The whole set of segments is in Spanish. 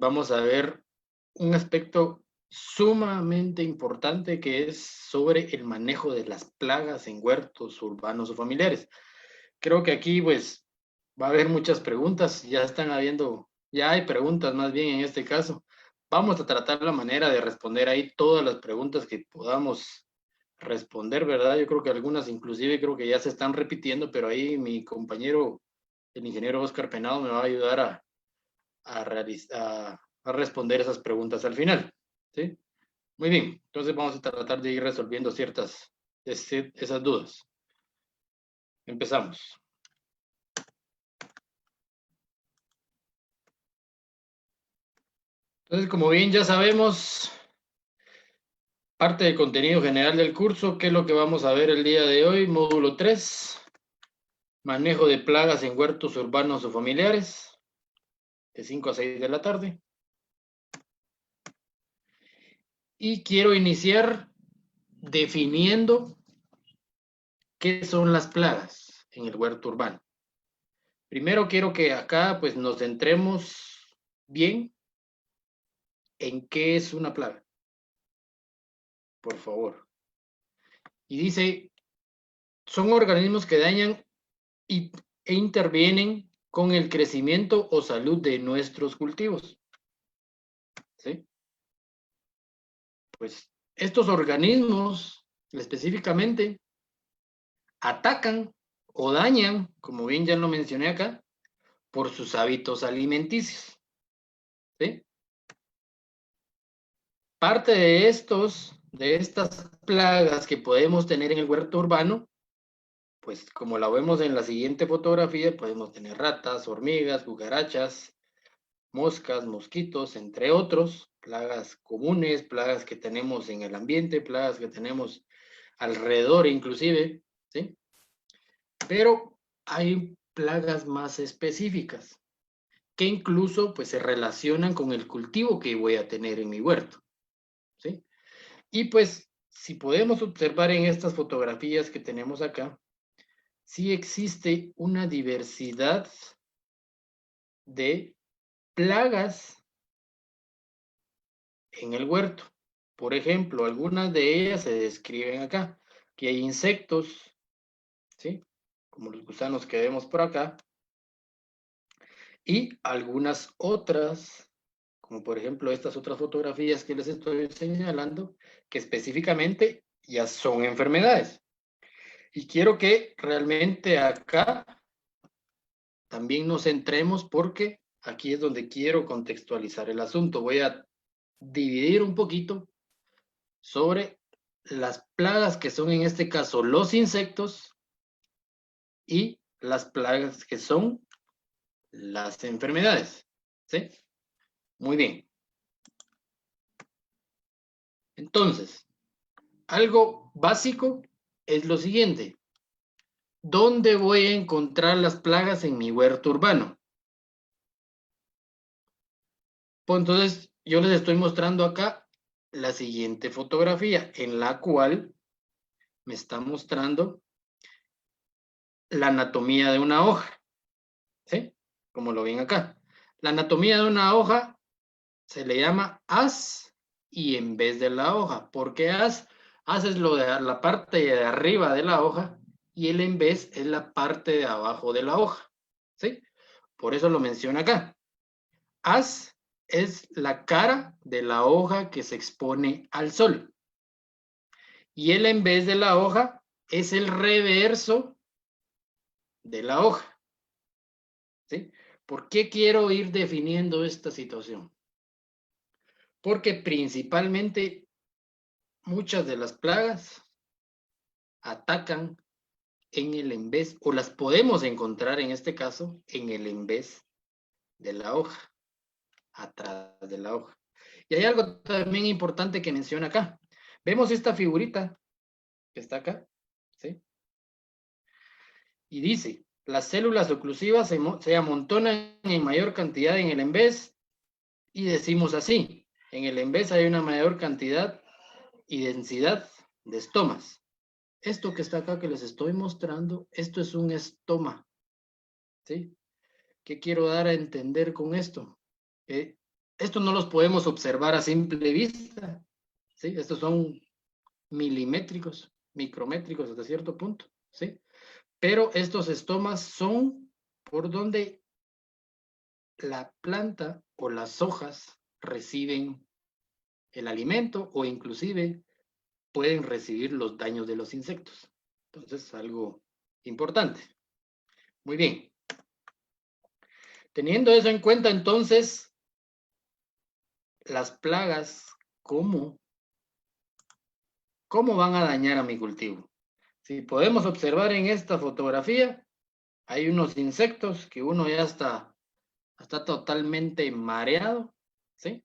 vamos a ver un aspecto sumamente importante que es sobre el manejo de las plagas en huertos urbanos o familiares. Creo que aquí pues va a haber muchas preguntas, ya hay preguntas más bien en este caso. Vamos a tratar la manera de responder ahí todas las preguntas que podamos responder, ¿verdad? Yo creo que algunas inclusive creo que ya se están repitiendo, pero ahí mi compañero, el ingeniero Oscar Penado, me va a ayudar a responder esas preguntas al final, ¿sí? Muy bien, entonces vamos a tratar de ir resolviendo esas dudas. Empezamos. Entonces, como bien ya sabemos, parte del contenido general del curso, ¿qué es lo que vamos a ver el día de hoy? Módulo 3, manejo de plagas en huertos urbanos o familiares, de 5 a 6 de la tarde. Y quiero iniciar definiendo qué son las plagas en el huerto urbano. Primero quiero que acá pues nos centremos bien en qué es una plaga, por favor. Y dice, son organismos que dañan e intervienen con el crecimiento o salud de nuestros cultivos. ¿Sí? Pues estos organismos específicamente atacan o dañan, como bien ya lo mencioné acá, por sus hábitos alimenticios. ¿Sí? Parte de estas plagas que podemos tener en el huerto urbano, pues como la vemos en la siguiente fotografía, podemos tener ratas, hormigas, cucarachas, moscas, mosquitos, entre otros, plagas comunes, plagas que tenemos en el ambiente, plagas que tenemos alrededor inclusive, ¿sí? Pero hay plagas más específicas que incluso pues se relacionan con el cultivo que voy a tener en mi huerto, ¿sí? Y pues si podemos observar en estas fotografías que tenemos acá, sí existe una diversidad de plagas en el huerto. Por ejemplo, algunas de ellas se describen acá, que hay insectos, ¿sí? Como los gusanos que vemos por acá, y algunas otras, como por ejemplo estas otras fotografías que les estoy señalando, que específicamente ya son enfermedades. Y quiero que realmente acá también nos centremos porque aquí es donde quiero contextualizar el asunto. Voy a dividir un poquito sobre las plagas que son en este caso los insectos y las plagas que son las enfermedades. ¿Sí? Muy bien. Entonces, algo básico es lo siguiente. ¿Dónde voy a encontrar las plagas en mi huerto urbano? Pues entonces, yo les estoy mostrando acá la siguiente fotografía en la cual me está mostrando la anatomía de una hoja, ¿sí? Como lo ven acá. La anatomía de una hoja se le llama haz y en vez de la hoja. ¿Por qué haz? Haz es lo de la parte de arriba de la hoja y el en vez es la parte de abajo de la hoja, ¿sí? Por eso lo menciona acá. Haz es la cara de la hoja que se expone al sol. Y el en vez de la hoja es el reverso de la hoja. ¿Sí? ¿Por qué quiero ir definiendo esta situación? Porque principalmente muchas de las plagas atacan en el en vez, o las podemos encontrar en este caso, en el en vez de la hoja, atrás de la hoja. Y hay algo también importante que menciona acá. Vemos esta figurita que está acá, ¿sí? Y dice, las células oclusivas se amontonan en mayor cantidad en el en vez y decimos así, en el en vez hay una mayor cantidad y densidad de estomas. Esto que está acá que les estoy mostrando, esto es un estoma, ¿sí? ¿Qué quiero dar a entender con esto? Estos no los podemos observar a simple vista, ¿sí? Estos son milimétricos, micrométricos hasta cierto punto, ¿sí? Pero estos estomas son por donde la planta o las hojas reciben el alimento o inclusive pueden recibir los daños de los insectos. Entonces, algo importante. Muy bien. Teniendo eso en cuenta, entonces, las plagas, ¿cómo van a dañar a mi cultivo? Si podemos observar en esta fotografía, hay unos insectos que uno ya está totalmente mareado, ¿sí?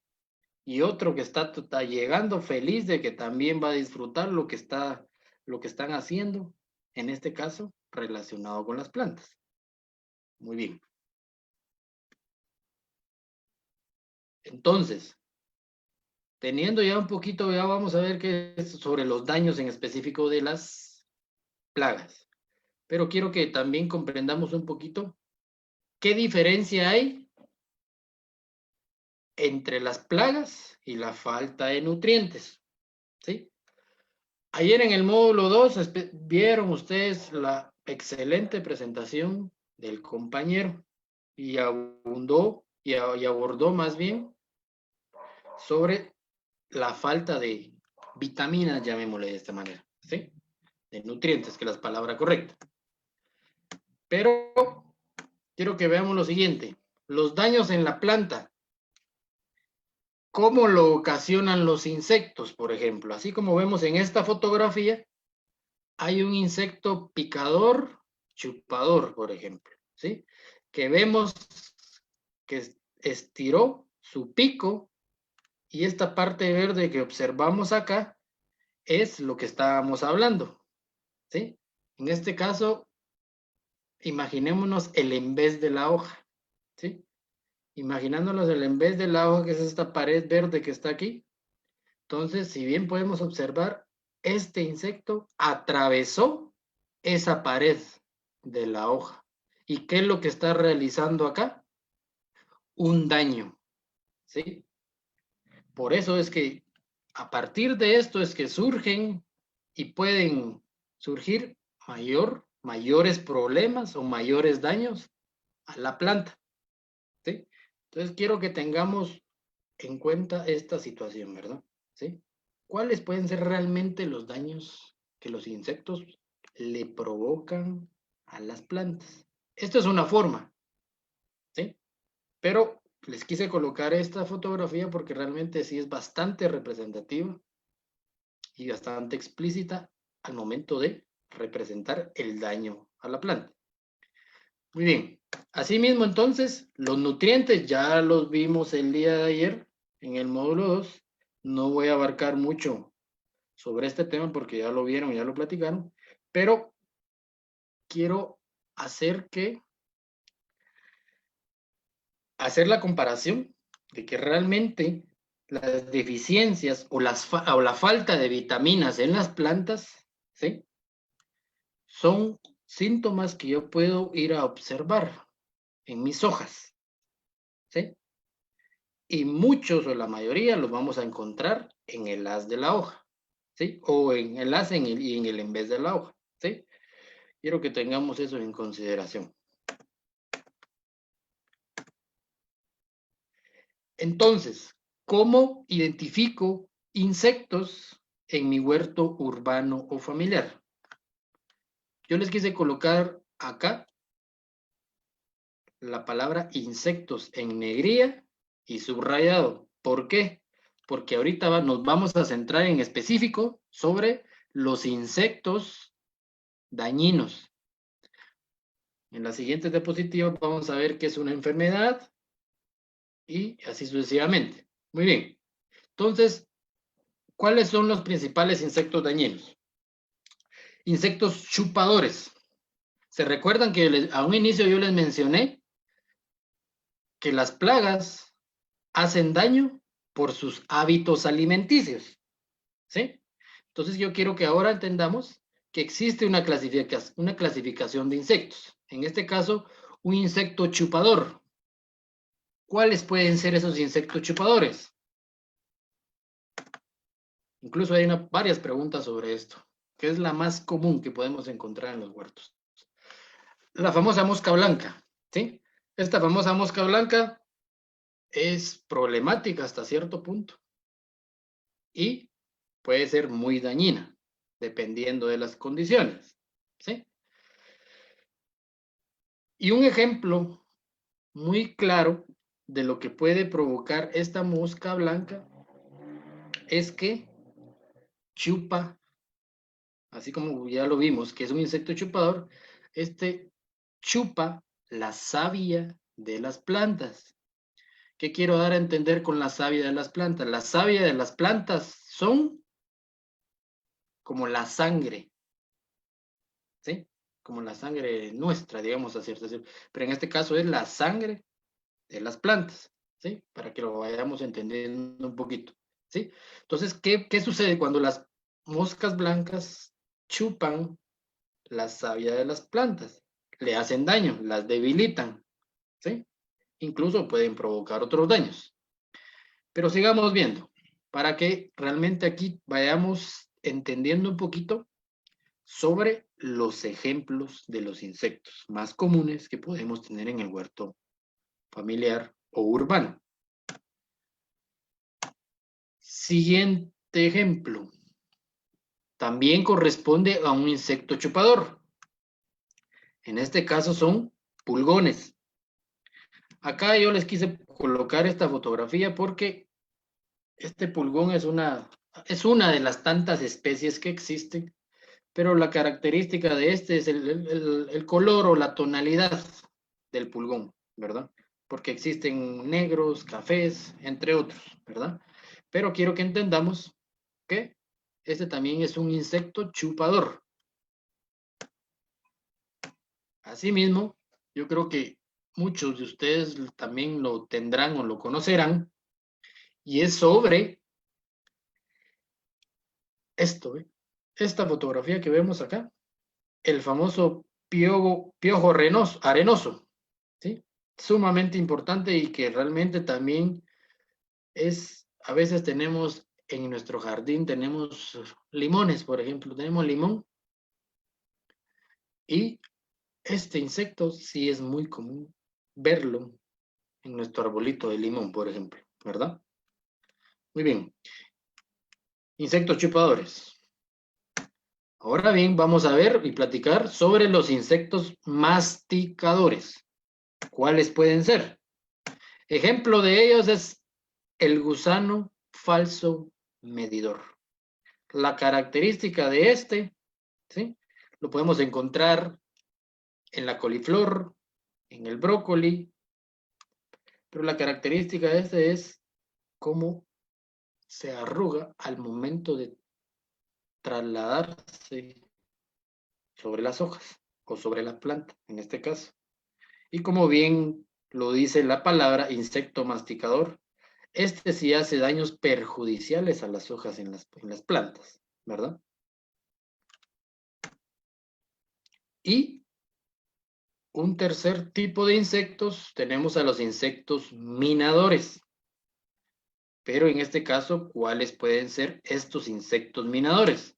Y otro que está llegando feliz de que también va a disfrutar lo que están haciendo, en este caso, relacionado con las plantas. Muy bien. Entonces, teniendo ya un poquito, ya vamos a ver qué es sobre los daños en específico de las plagas. Pero quiero que también comprendamos un poquito qué diferencia hay entre las plagas y la falta de nutrientes, ¿sí? Ayer en el módulo 2 vieron ustedes la excelente presentación del compañero y abundó y abordó más bien sobre la falta de vitaminas, llamémosle de esta manera, ¿sí? De nutrientes, que es la palabra correcta. Pero quiero que veamos lo siguiente. Los daños en la planta. ¿Cómo lo ocasionan los insectos, por ejemplo? Así como vemos en esta fotografía, hay un insecto picador, chupador, por ejemplo, ¿sí? Que vemos que estiró su pico y esta parte verde que observamos acá es lo que estábamos hablando, ¿sí? En este caso, imaginémonos el en vez de la hoja, ¿sí? Imaginándonos el en vez de la hoja, que es esta pared verde que está aquí. Entonces, si bien podemos observar, este insecto atravesó esa pared de la hoja. ¿Y qué es lo que está realizando acá? Un daño, ¿sí? Por eso es que a partir de esto es que surgen y pueden surgir mayores problemas o mayores daños a la planta, ¿sí? Entonces quiero que tengamos en cuenta esta situación, ¿verdad? ¿Sí? ¿Cuáles pueden ser realmente los daños que los insectos le provocan a las plantas? Esto es una forma, ¿sí? Pero les quise colocar esta fotografía porque realmente sí es bastante representativa y bastante explícita al momento de representar el daño a la planta. Muy bien. Asimismo, entonces, los nutrientes ya los vimos el día de ayer en el módulo 2. No voy a abarcar mucho sobre este tema porque ya lo vieron, ya lo platicaron, pero quiero hacer la comparación de que realmente las deficiencias o la falta de vitaminas en las plantas, ¿sí? Son síntomas que yo puedo ir a observar en mis hojas, ¿sí? Y muchos o la mayoría los vamos a encontrar en el haz de la hoja, ¿sí? O en el haz y en el en vez de la hoja, ¿sí? Quiero que tengamos eso en consideración. Entonces, ¿cómo identifico insectos en mi huerto urbano o familiar? Yo les quise colocar acá la palabra insectos en negrilla y subrayado. ¿Por qué? Porque ahorita nos vamos a centrar en específico sobre los insectos dañinos. En las siguientes diapositivas vamos a ver qué es una enfermedad y así sucesivamente. Muy bien. Entonces, ¿cuáles son los principales insectos dañinos? Insectos chupadores. ¿Se recuerdan que a un inicio yo les mencioné que las plagas hacen daño por sus hábitos alimenticios? ¿Sí? Entonces yo quiero que ahora entendamos que existe una clasificación de insectos. En este caso, un insecto chupador. ¿Cuáles pueden ser esos insectos chupadores? Incluso hay varias preguntas sobre esto, que es la más común que podemos encontrar en los huertos. La famosa mosca blanca, ¿sí? Esta famosa mosca blanca es problemática hasta cierto punto y puede ser muy dañina, dependiendo de las condiciones, ¿sí? Y un ejemplo muy claro de lo que puede provocar esta mosca blanca es que chupa, así como ya lo vimos, que es un insecto chupador, este chupa la savia de las plantas. ¿Qué quiero dar a entender con la savia de las plantas? La savia de las plantas son como la sangre, ¿sí? Como la sangre nuestra, digamos, a cierto. Pero en este caso es la sangre de las plantas, ¿sí? Para que lo vayamos entendiendo un poquito, ¿sí? Entonces, ¿qué sucede cuando las moscas blancas chupan la savia de las plantas? Le hacen daño, las debilitan, ¿sí? Incluso pueden provocar otros daños. Pero sigamos viendo, para que realmente aquí vayamos entendiendo un poquito sobre los ejemplos de los insectos más comunes que podemos tener en el huerto familiar o urbano. Siguiente ejemplo. También corresponde a un insecto chupador. En este caso son pulgones. Acá yo les quise colocar esta fotografía porque este pulgón es una de las tantas especies que existen, pero la característica de este es el color o la tonalidad del pulgón, ¿verdad? Porque existen negros, cafés, entre otros, ¿verdad? Pero quiero que entendamos que este también es un insecto chupador. Asimismo, yo creo que muchos de ustedes también lo tendrán o lo conocerán, y es sobre esto, ¿eh? Esta fotografía que vemos acá, el famoso piojo arenoso, ¿sí? Sumamente importante y que realmente también a veces tenemos en nuestro jardín, tenemos limones, por ejemplo, tenemos limón, y este insecto sí es muy común verlo en nuestro arbolito de limón, por ejemplo, ¿verdad? Muy bien. Insectos chupadores. Ahora bien, vamos a ver y platicar sobre los insectos masticadores. ¿Cuáles pueden ser? Ejemplo de ellos es el gusano falso medidor. La característica de este, ¿sí? Lo podemos encontrar en la coliflor, en el brócoli, pero la característica de este es cómo se arruga al momento de trasladarse sobre las hojas o sobre la planta, en este caso. Y como bien lo dice la palabra insecto masticador, este sí hace daños perjudiciales a las hojas en las plantas, ¿verdad? Y un tercer tipo de insectos, tenemos a los insectos minadores. Pero en este caso, ¿cuáles pueden ser estos insectos minadores?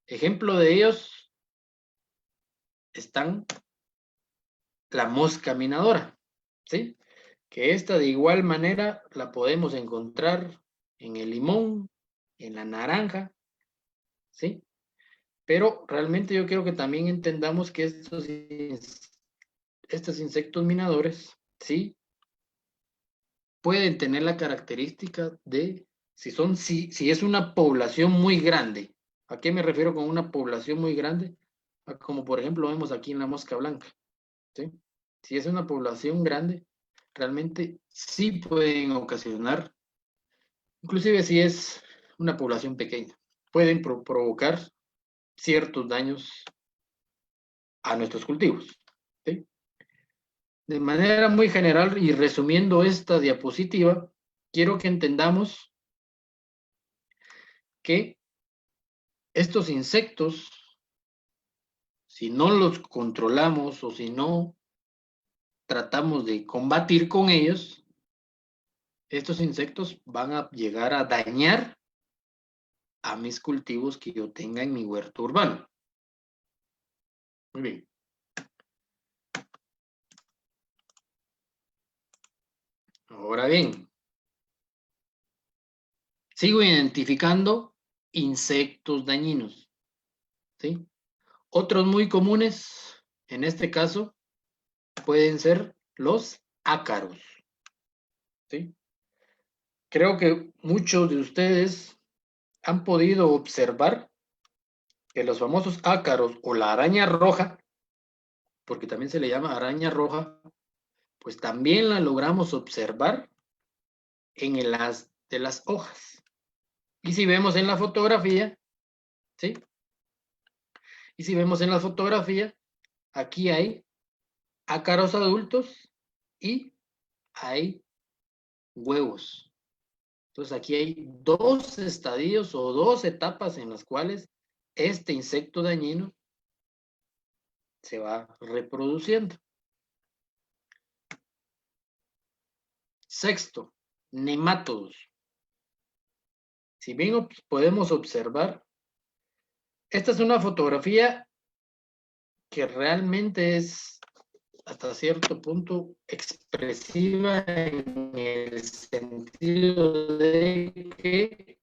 Ejemplo de ellos están la mosca minadora, ¿sí? Que esta de igual manera la podemos encontrar en el limón, en la naranja, ¿sí? Pero realmente yo quiero que también entendamos que estos insectos minadores, ¿sí? Pueden tener la característica de, si es una población muy grande. ¿A qué me refiero con una población muy grande? Como por ejemplo vemos aquí en la mosca blanca, ¿sí? Si es una población grande, realmente sí pueden ocasionar, inclusive si es una población pequeña, pueden provocar ciertos daños a nuestros cultivos, ¿sí? De manera muy general y resumiendo esta diapositiva, quiero que entendamos que estos insectos, si no los controlamos o si no tratamos de combatir con ellos, estos insectos van a llegar a dañar a mis cultivos que yo tenga en mi huerto urbano. Muy bien. Ahora bien, sigo identificando insectos dañinos, ¿sí? Otros muy comunes, en este caso, pueden ser los ácaros, ¿sí? Creo que muchos de ustedes han podido observar que los famosos ácaros o la araña roja, porque también se le llama araña roja, pues también la logramos observar en las de las hojas. Y si vemos en la fotografía, ¿sí? Y si vemos en la fotografía, aquí hay ácaros adultos y hay huevos. Entonces aquí hay dos estadios o dos etapas en las cuales este insecto dañino se va reproduciendo. Sexto, nemátodos. Si bien podemos observar, esta es una fotografía que realmente es hasta cierto punto expresiva en el sentido de que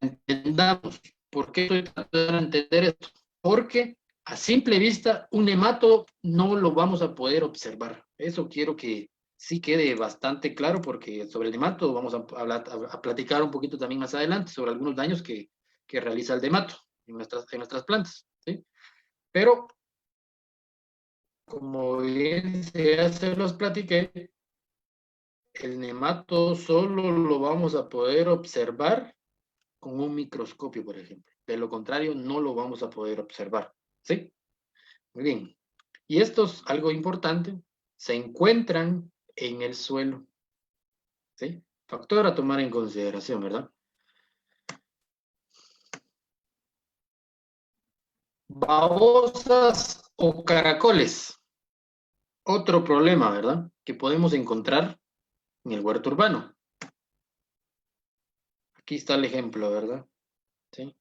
entendamos por qué estoy tratando de entender esto. Porque a simple vista un nemátodo no lo vamos a poder observar. Eso quiero que sí quede bastante claro porque sobre el nemátodo vamos a, hablar, a platicar un poquito también más adelante sobre algunos daños que realiza el nemato en nuestras plantas. ¿Sí? Pero como bien ya se los platiqué, el nemato solo lo vamos a poder observar con un microscopio, por ejemplo. De lo contrario, no lo vamos a poder observar. ¿Sí? Muy bien. Y estos, algo importante, se encuentran en el suelo. ¿Sí? Factor a tomar en consideración, ¿verdad? Babosas o caracoles. Otro problema, ¿verdad? Que podemos encontrar en el huerto urbano. Aquí está el ejemplo, ¿verdad? ¿Sí?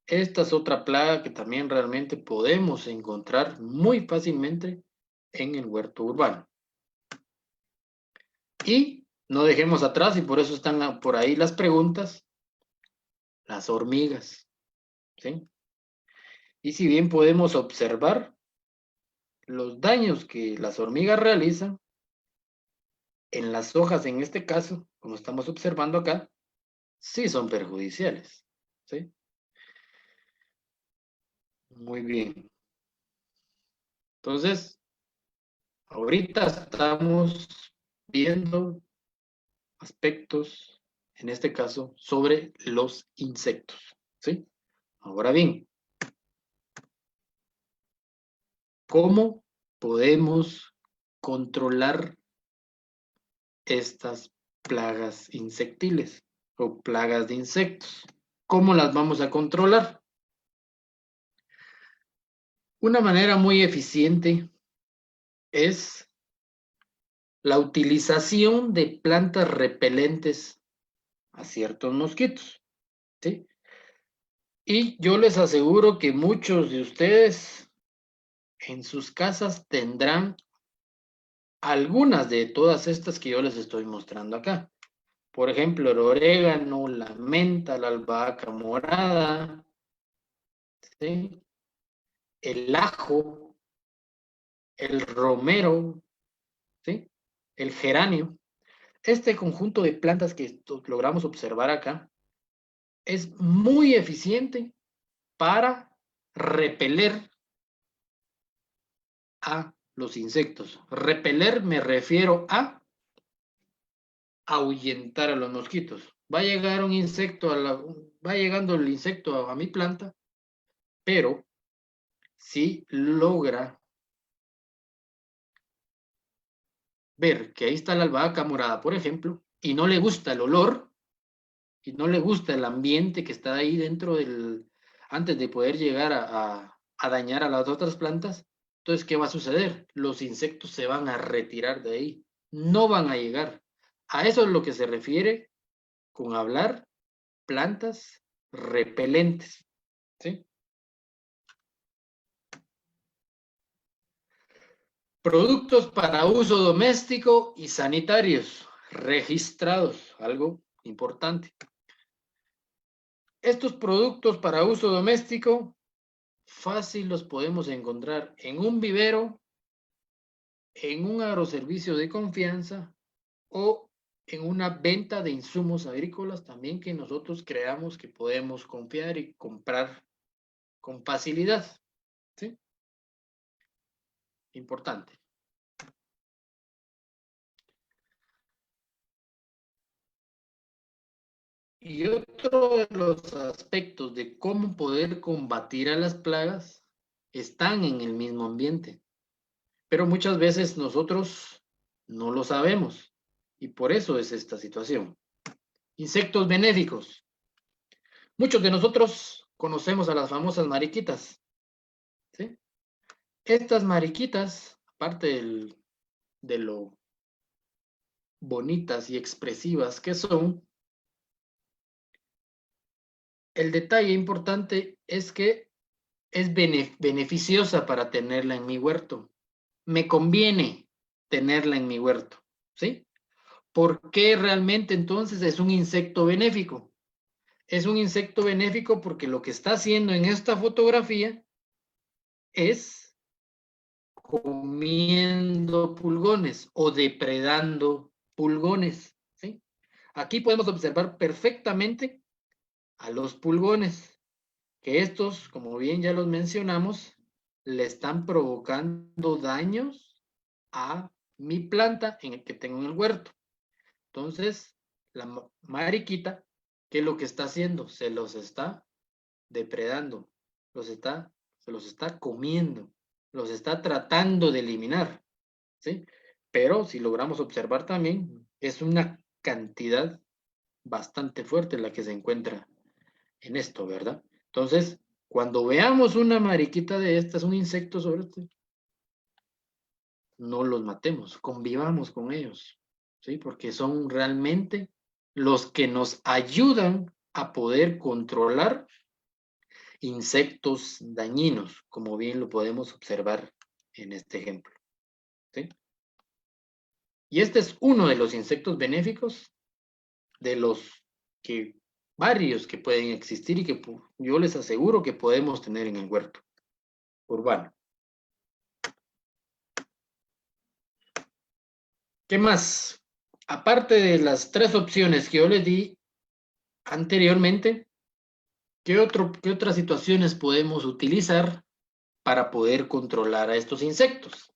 Esta es otra plaga que también realmente podemos encontrar muy fácilmente en el huerto urbano. Y no dejemos atrás, y por eso están por ahí las preguntas, las hormigas. ¿Sí? Y si bien podemos observar los daños que las hormigas realizan en las hojas, en este caso, como estamos observando acá, sí son perjudiciales. ¿Sí? Muy bien. Entonces, ahorita estamos viendo aspectos, en este caso, sobre los insectos. ¿Sí? Ahora bien, ¿cómo podemos controlar estas plagas insectiles o plagas de insectos? ¿Cómo las vamos a controlar? Una manera muy eficiente es la utilización de plantas repelentes a ciertos mosquitos, ¿sí? Y yo les aseguro que muchos de ustedes en sus casas tendrán algunas de todas estas que yo les estoy mostrando acá. Por ejemplo, el orégano, la menta, la albahaca morada, ¿sí? El ajo, el romero, ¿sí? El geranio. Este conjunto de plantas que logramos observar acá es muy eficiente para repeler a los insectos. Repeler me refiero a ahuyentar a los mosquitos. Va a llegar un insecto, va llegando el insecto a mi planta, pero si logra ver que ahí está la albahaca morada, por ejemplo, y no le gusta el olor, y no le gusta el ambiente que está ahí dentro del, antes de poder llegar a dañar a las otras plantas, entonces, ¿qué va a suceder? Los insectos se van a retirar de ahí, no van a llegar. A eso es lo que se refiere con hablar plantas repelentes, ¿sí? Productos para uso doméstico y sanitarios registrados, algo importante. Estos productos para uso doméstico fácil los podemos encontrar en un vivero, en un agroservicio de confianza o en una venta de insumos agrícolas también que nosotros creamos que podemos confiar y comprar con facilidad, ¿sí? Importante. Y otro de los aspectos de cómo poder combatir a las plagas están en el mismo ambiente, pero muchas veces nosotros no lo sabemos y por eso es esta situación. Insectos benéficos. Muchos de nosotros conocemos a las famosas mariquitas, ¿sí? Estas mariquitas, aparte de lo bonitas y expresivas que son, el detalle importante es que es beneficiosa para tenerla en mi huerto. Me conviene tenerla en mi huerto, ¿sí? ¿Por qué realmente entonces es un insecto benéfico? Es un insecto benéfico porque lo que está haciendo en esta fotografía es comiendo pulgones o depredando pulgones, ¿sí? Aquí podemos observar perfectamente a los pulgones, que estos, como bien ya los mencionamos, le están provocando daños a mi planta en el que tengo en el huerto. Entonces, la mariquita, ¿qué es lo que está haciendo? Se los está depredando, se los está comiendo, los está tratando de eliminar, ¿sí? Pero si logramos observar también, es una cantidad bastante fuerte la que se encuentra en esto, ¿verdad? Entonces, cuando veamos una mariquita de estas, un insecto sobre este, no los matemos, convivamos con ellos, ¿sí? Porque son realmente los que nos ayudan a poder controlar insectos dañinos, como bien lo podemos observar en este ejemplo, ¿sí? Y este es uno de los insectos benéficos de los que varios que pueden existir y que yo les aseguro que podemos tener en el huerto urbano. ¿Qué más? Aparte de las tres opciones que yo les di anteriormente, ¿qué otras situaciones podemos utilizar para poder controlar a estos insectos?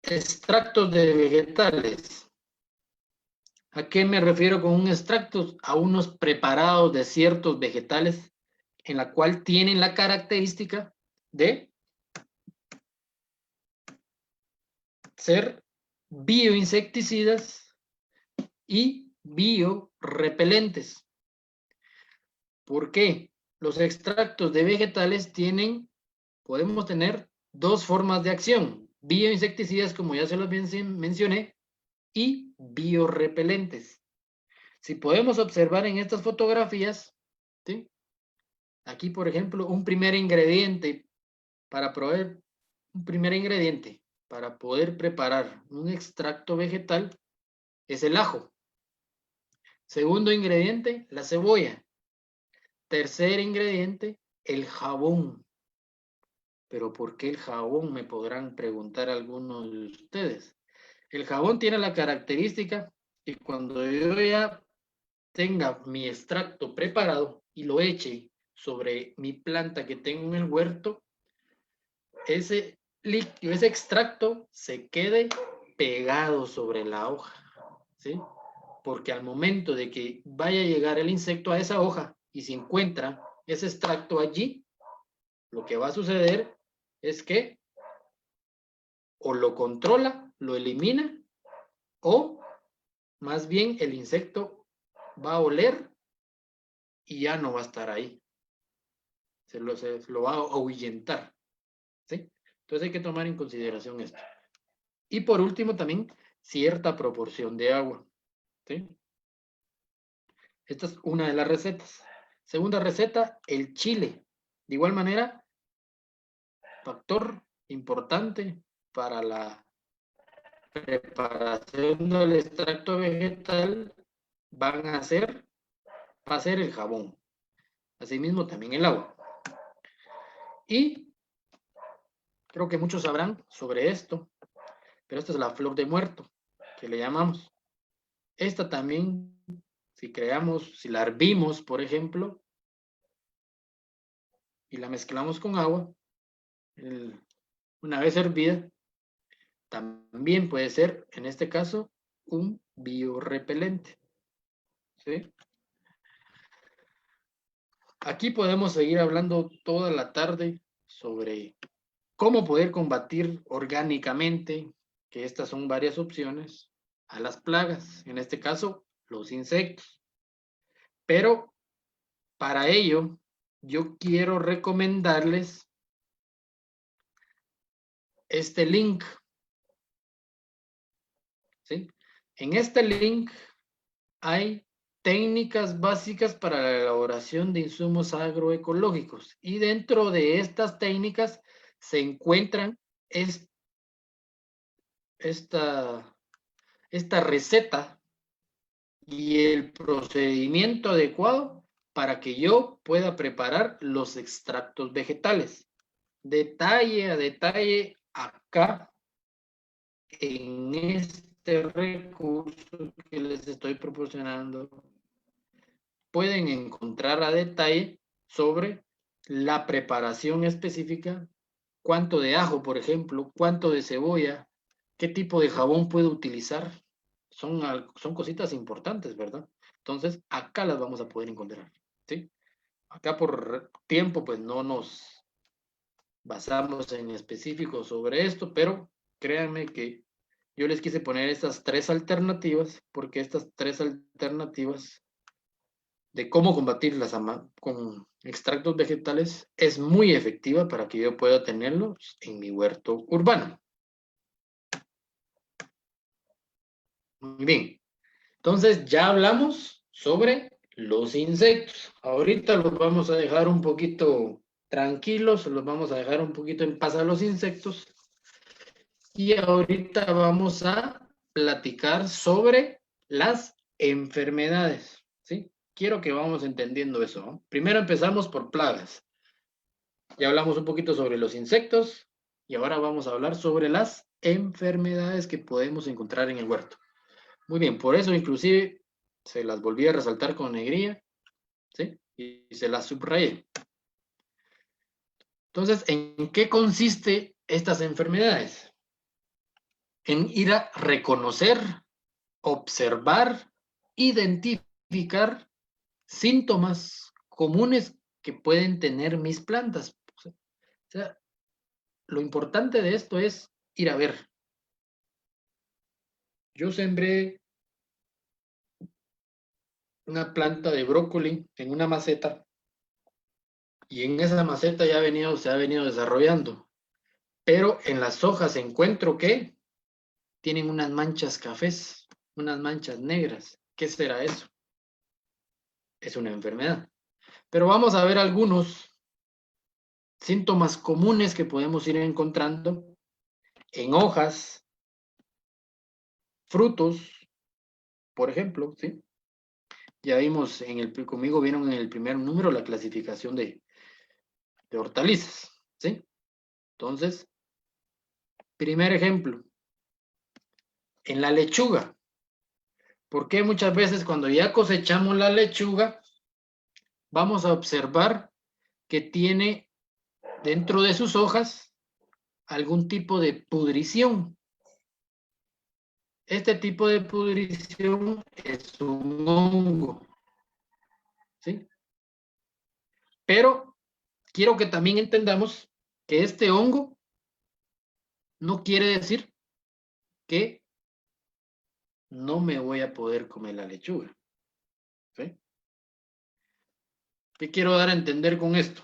Extractos de vegetales. ¿A qué me refiero con un extracto? A unos preparados de ciertos vegetales en la cual tienen la característica de ser bioinsecticidas y biorepelentes. ¿Por qué? Los extractos de vegetales podemos tener dos formas de acción, bioinsecticidas, como ya se los mencioné, y biorepelentes. Si podemos observar en estas fotografías, ¿sí? Aquí, por ejemplo, un primer ingrediente para poder preparar un extracto vegetal es el ajo. Segundo ingrediente, la cebolla. Tercer ingrediente, el jabón. Pero ¿por qué el jabón? Me podrán preguntar algunos de ustedes. El jabón tiene la característica que cuando yo ya tenga mi extracto preparado y lo eche sobre mi planta que tengo en el huerto, ese líquido, ese extracto se quede pegado sobre la hoja, ¿sí? Porque al momento de que vaya a llegar el insecto a esa hoja y se encuentra ese extracto allí, lo que va a suceder es que o lo controla, lo elimina, o más bien el insecto va a oler y ya no va a estar ahí. Se lo va a ahuyentar, ¿sí? Entonces hay que tomar en consideración esto. Y por último también cierta proporción de agua. ¿Sí? Esta es una de las recetas. Segunda receta, el chile. De igual manera, factor importante para la preparación del extracto vegetal va a ser el jabón. Asimismo también el agua. Y creo que muchos sabrán sobre esto, pero esta es la flor de muerto, que le llamamos. Esta también, si la hervimos, por ejemplo, y la mezclamos con agua, una vez hervida, también puede ser, en este caso, un biorrepelente. ¿Sí? Aquí podemos seguir hablando toda la tarde sobre cómo poder combatir orgánicamente, que estas son varias opciones, a las plagas, en este caso, los insectos. Pero para ello, yo quiero recomendarles este link. ¿Sí? En este link hay técnicas básicas para la elaboración de insumos agroecológicos y dentro de estas técnicas se encuentran esta receta y el procedimiento adecuado para que yo pueda preparar los extractos vegetales. Detalle a detalle acá en este recurso que les estoy proporcionando pueden encontrar a detalle sobre la preparación específica, cuánto de ajo, por ejemplo, cuánto de cebolla, qué tipo de jabón puedo utilizar. Son cositas importantes, ¿verdad? Entonces, acá las vamos a poder encontrar, ¿sí? Acá por tiempo, pues no nos basamos en específico sobre esto, pero créanme que yo les quise poner estas tres alternativas, porque estas tres alternativas de cómo combatir con extractos vegetales es muy efectiva para que yo pueda tenerlos en mi huerto urbano. Muy bien. Entonces ya hablamos sobre los insectos. Ahorita los vamos a dejar un poquito tranquilos, los vamos a dejar un poquito en paz a los insectos. Y ahorita vamos a platicar sobre las enfermedades, ¿sí? Quiero que vamos entendiendo eso, ¿no? Primero empezamos por plagas. Ya hablamos un poquito sobre los insectos y ahora vamos a hablar sobre las enfermedades que podemos encontrar en el huerto. Muy bien, por eso inclusive se las volví a resaltar con negría, ¿sí? Y se las subrayé. Entonces, ¿en qué consiste estas enfermedades? En ir a reconocer, observar, identificar síntomas comunes que pueden tener mis plantas. O sea, lo importante de esto es ir a ver. Yo sembré una planta de brócoli en una maceta y en esa maceta ya se ha venido desarrollando. Pero en las hojas encuentro que tienen unas manchas cafés, unas manchas negras. ¿Qué será eso? Es una enfermedad. Pero vamos a ver algunos síntomas comunes que podemos ir encontrando en hojas, frutos, por ejemplo, ¿sí? Ya vimos conmigo vieron en el primer número la clasificación de hortalizas, ¿sí? Entonces, primer ejemplo, en la lechuga. ¿Por qué muchas veces cuando ya cosechamos la lechuga, vamos a observar que tiene dentro de sus hojas algún tipo de pudrición? Este tipo de pudrición es un hongo, ¿sí? Pero quiero que también entendamos que este hongo no quiere decir que no me voy a poder comer la lechuga, ¿sí? ¿Qué quiero dar a entender con esto?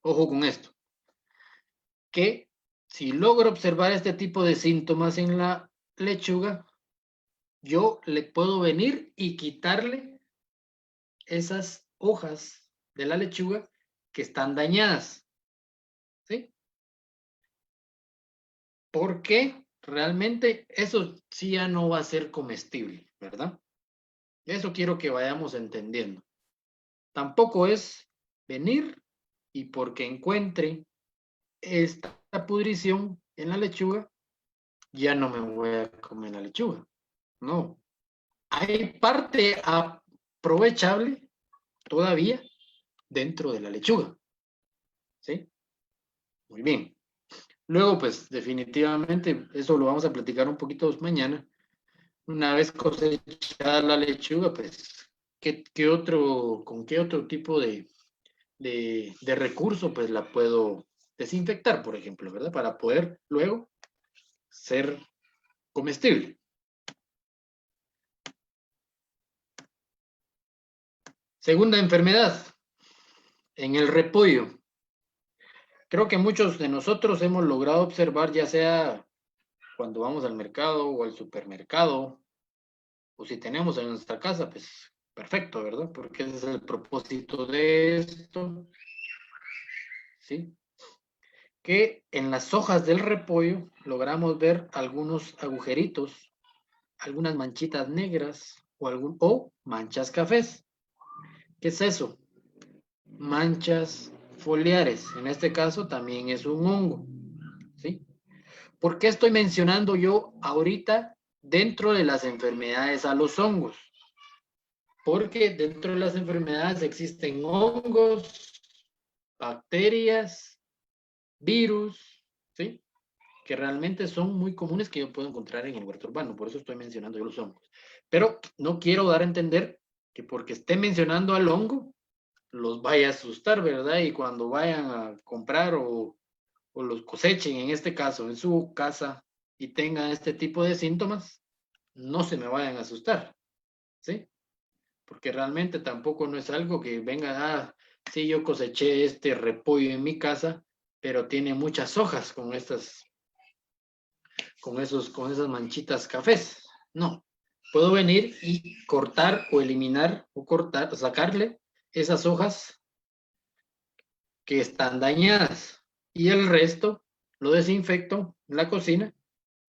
Ojo con esto. Que Si logro observar este tipo de síntomas en la lechuga, yo le puedo venir y quitarle esas hojas de la lechuga que están dañadas, ¿sí? Porque realmente eso sí ya no va a ser comestible, ¿verdad? Eso quiero que vayamos entendiendo. Tampoco es venir y porque encuentre esta pudrición en la lechuga, ya no me voy a comer la lechuga. No. Hay parte aprovechable todavía dentro de la lechuga. ¿Sí? Muy bien. Luego, pues definitivamente, eso lo vamos a platicar un poquito mañana. Una vez cosechada la lechuga, pues, ¿con qué otro tipo de recurso, pues la puedo desinfectar, por ejemplo, ¿verdad? Para poder luego ser comestible. Segunda enfermedad, en el repollo. Creo que muchos de nosotros hemos logrado observar, ya sea cuando vamos al mercado o al supermercado, o si tenemos en nuestra casa, pues perfecto, ¿verdad? Porque ese es el propósito de esto, ¿sí? Que en las hojas del repollo logramos ver algunos agujeritos, algunas manchitas negras o manchas cafés. ¿Qué es eso? Manchas foliares. En este caso también es un hongo, ¿sí? ¿Por qué estoy mencionando yo ahorita dentro de las enfermedades a los hongos? Porque dentro de las enfermedades existen hongos, bacterias, virus, ¿sí? Que realmente son muy comunes que yo puedo encontrar en el huerto urbano. Por eso estoy mencionando yo los hongos. Pero no quiero dar a entender que porque esté mencionando al hongo, los vaya a asustar, ¿verdad? Y cuando vayan a comprar o los cosechen, en este caso, en su casa, y tengan este tipo de síntomas, no se me vayan a asustar, ¿sí? Porque realmente tampoco no es algo que venga, sí, yo coseché este repollo en mi casa, pero tiene muchas hojas con esas manchitas cafés. No, puedo venir y cortar o eliminar o cortar, sacarle esas hojas que están dañadas y el resto lo desinfecto en la cocina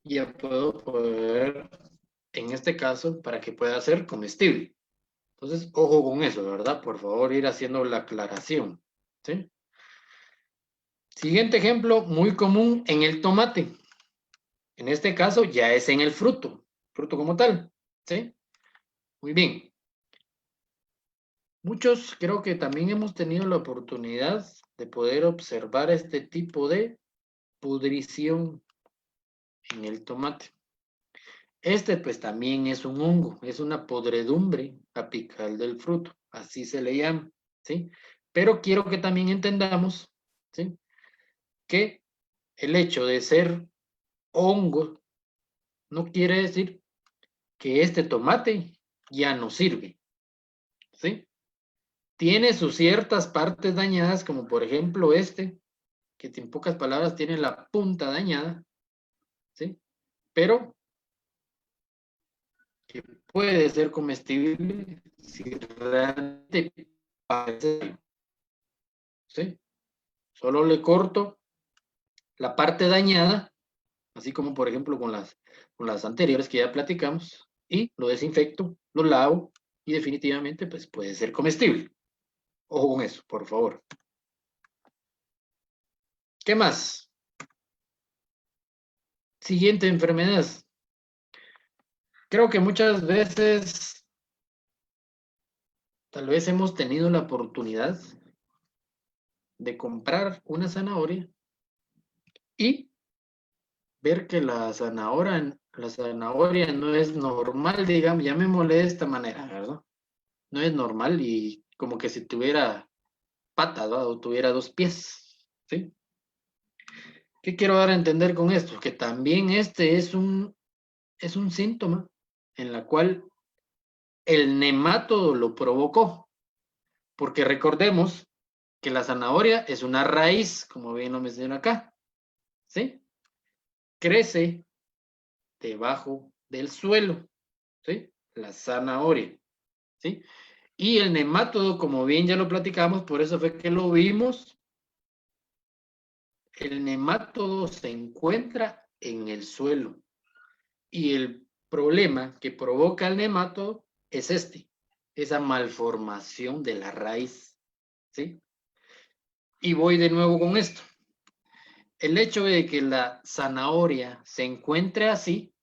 y ya puedo poder, en este caso, para que pueda ser comestible. Entonces, ojo con eso, ¿verdad? Por favor, ir haciendo la aclaración. ¿Sí? Siguiente ejemplo, muy común en el tomate. En este caso ya es en el fruto como tal. ¿Sí? Muy bien. Muchos creo que también hemos tenido la oportunidad de poder observar este tipo de pudrición en el tomate. Este pues también es un hongo, es una podredumbre apical del fruto, así se le llama, ¿sí? Pero quiero que también entendamos, ¿sí? Que el hecho de ser hongo no quiere decir que este tomate ya no sirve, ¿sí? Tiene sus ciertas partes dañadas, como por ejemplo este, que en pocas palabras tiene la punta dañada, ¿sí? Pero que puede ser comestible si realmente parece, ¿sí? Solo le corto la parte dañada, así como por ejemplo con las anteriores que ya platicamos, y lo desinfecto, lo lavo y definitivamente pues puede ser comestible. Ojo con eso, por favor. ¿Qué más? Siguiente enfermedad. Creo que muchas veces tal vez hemos tenido la oportunidad de comprar una zanahoria y ver que la zanahoria no es normal, digamos, llamémosle de esta manera, ¿verdad? No es normal y como que si tuviera patas, ¿verdad? O tuviera dos pies, ¿sí? ¿Qué quiero dar a entender con esto? Que también este es un síntoma en la cual el nematodo lo provocó, porque recordemos que la zanahoria es una raíz, como bien lo menciona acá, ¿sí? crece debajo del suelo, ¿sí? La zanahoria, ¿sí? Y el nemátodo, como bien ya lo platicamos, por eso fue que lo vimos, el nemátodo se encuentra en el suelo. Y el problema que provoca el nemátodo es esa malformación de la raíz, ¿sí? Y voy de nuevo con esto. El hecho de que la zanahoria se encuentre así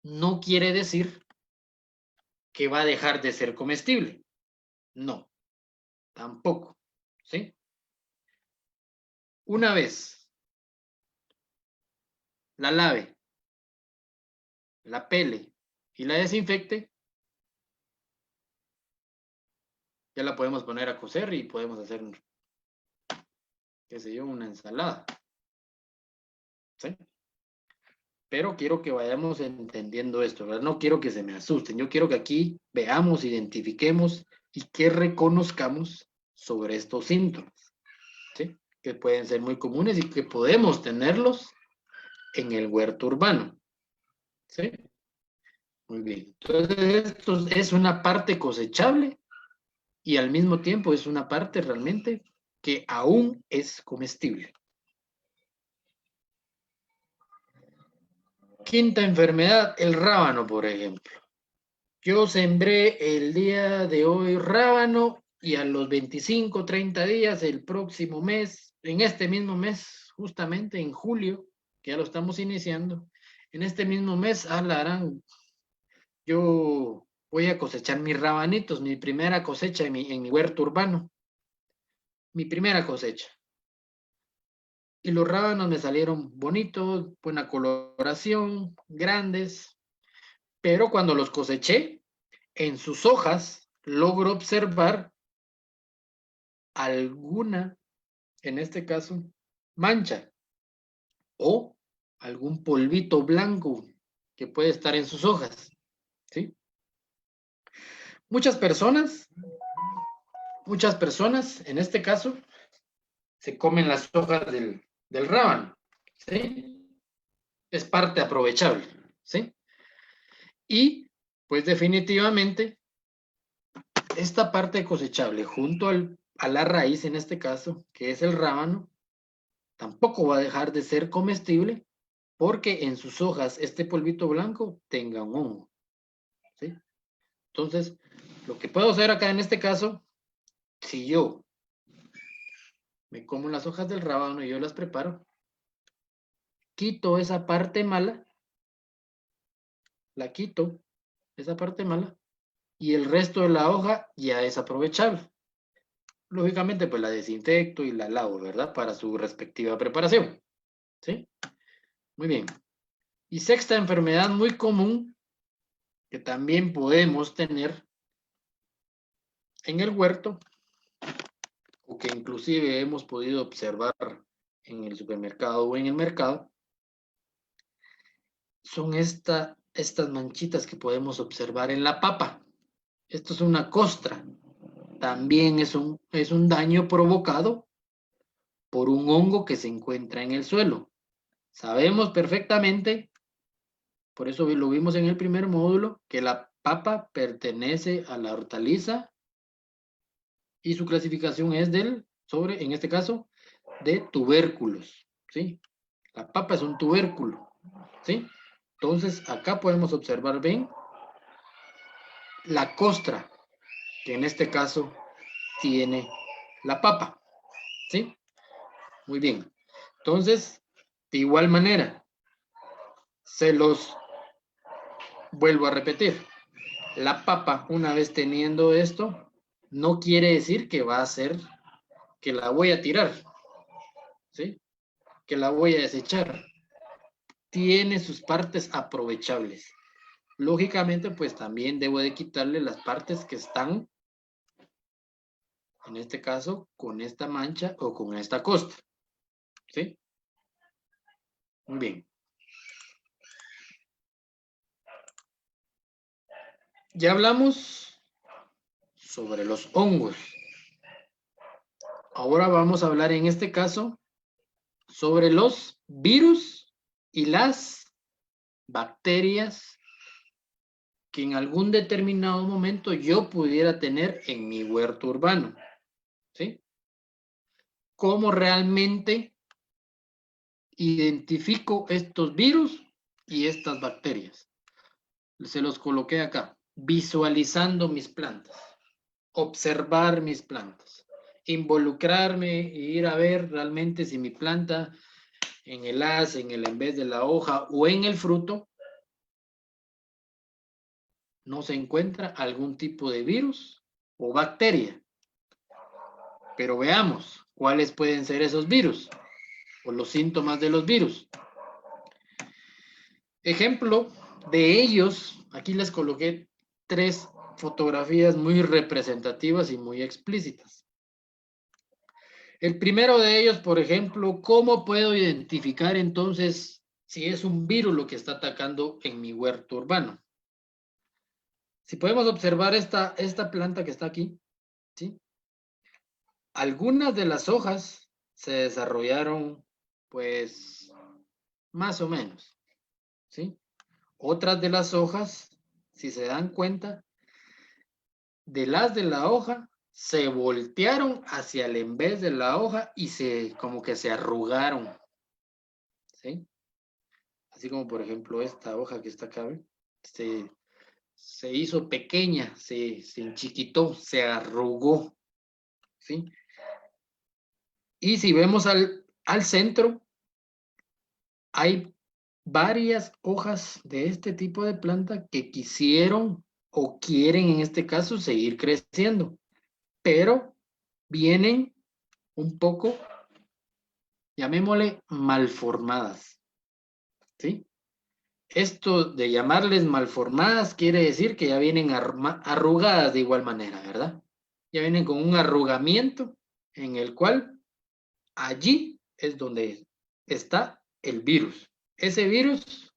no quiere decir que va a dejar de ser comestible. No, tampoco, ¿sí? Una vez la lave, la pele y la desinfecte, ya la podemos poner a cocer y podemos hacer, qué sé yo, una ensalada, ¿sí? Pero quiero que vayamos entendiendo esto, ¿verdad? No quiero que se me asusten. Yo quiero que aquí veamos, identifiquemos y que reconozcamos sobre estos síntomas, ¿sí? Que pueden ser muy comunes y que podemos tenerlos en el huerto urbano, ¿sí? Muy bien. Entonces, esto es una parte cosechable y al mismo tiempo es una parte realmente que aún es comestible. Quinta enfermedad, el rábano, por ejemplo. Yo sembré el día de hoy rábano y a los 25, 30 días, el próximo mes, en este mismo mes, justamente en julio, que ya lo estamos iniciando, en este mismo mes, yo voy a cosechar mis rabanitos, mi primera cosecha en mi huerto urbano, mi primera cosecha. Y los rábanos me salieron bonitos, buena coloración, grandes, pero cuando los coseché, en sus hojas logro observar alguna, en este caso, mancha o algún polvito blanco que puede estar en sus hojas, ¿sí? Muchas personas, en este caso, se comen las hojas del rábano, ¿sí? Es parte aprovechable, ¿sí? Y, pues definitivamente, esta parte cosechable junto a la raíz, en este caso, que es el rábano, tampoco va a dejar de ser comestible porque en sus hojas este polvito blanco tenga un hongo, ¿sí? Entonces, lo que puedo hacer acá en este caso, si yo me como las hojas del rábano y yo las preparo, quito esa parte mala, la quito, esa parte mala, y el resto de la hoja ya es aprovechable. Lógicamente, pues la desinfecto y la lavo, ¿verdad? Para su respectiva preparación, ¿sí? Muy bien. Y sexta enfermedad muy común que también podemos tener en el huerto o que inclusive hemos podido observar en el supermercado o en el mercado, son estas manchitas que podemos observar en la papa. Esto es una costra. También es un daño provocado por un hongo que se encuentra en el suelo. Sabemos perfectamente, por eso lo vimos en el primer módulo, que la papa pertenece a la hortaliza y su clasificación es en este caso, de tubérculos, ¿sí? La papa es un tubérculo, ¿sí? Entonces, acá podemos observar bien la costra, que en este caso tiene la papa, ¿sí? Muy bien. Entonces, de igual manera, se los vuelvo a repetir. La papa, una vez teniendo esto, no quiere decir que va a ser que la voy a tirar, ¿sí? Que la voy a desechar. Tiene sus partes aprovechables. Lógicamente, pues también debo de quitarle las partes que están, en este caso, con esta mancha o con esta costa, ¿sí? Muy bien. Ya hablamos sobre los hongos. Ahora vamos a hablar en este caso sobre los virus y las bacterias que en algún determinado momento yo pudiera tener en mi huerto urbano, ¿sí? ¿Cómo realmente identifico estos virus y estas bacterias? Se los coloqué acá, visualizando mis plantas, observar mis plantas, involucrarme e ir a ver realmente si mi planta en el haz, en vez de la hoja o en el fruto no se encuentra algún tipo de virus o bacteria. Pero veamos cuáles pueden ser esos virus o los síntomas de los virus. Ejemplo de ellos, aquí les coloqué 3 fotografías muy representativas y muy explícitas. El primero de ellos, por ejemplo, ¿cómo puedo identificar entonces si es un virus lo que está atacando en mi huerto urbano? Si podemos observar esta planta que está aquí, ¿sí? Algunas de las hojas se desarrollaron, pues, más o menos, ¿sí? Otras de las hojas, si se dan cuenta, de la hoja se voltearon hacia el en vez de la hoja y como que se arrugaron, ¿sí? Así como por ejemplo esta hoja que está acá, ¿ve? Se hizo pequeña, se enchiquitó, se arrugó, ¿sí? Y si vemos al centro, hay varias hojas de este tipo de planta que quisieron o quieren en este caso seguir creciendo, pero vienen un poco, llamémosle, malformadas, ¿sí? Esto de llamarles malformadas quiere decir que ya vienen arrugadas de igual manera, ¿verdad? Ya vienen con un arrugamiento en el cual allí es donde está el virus. Ese virus,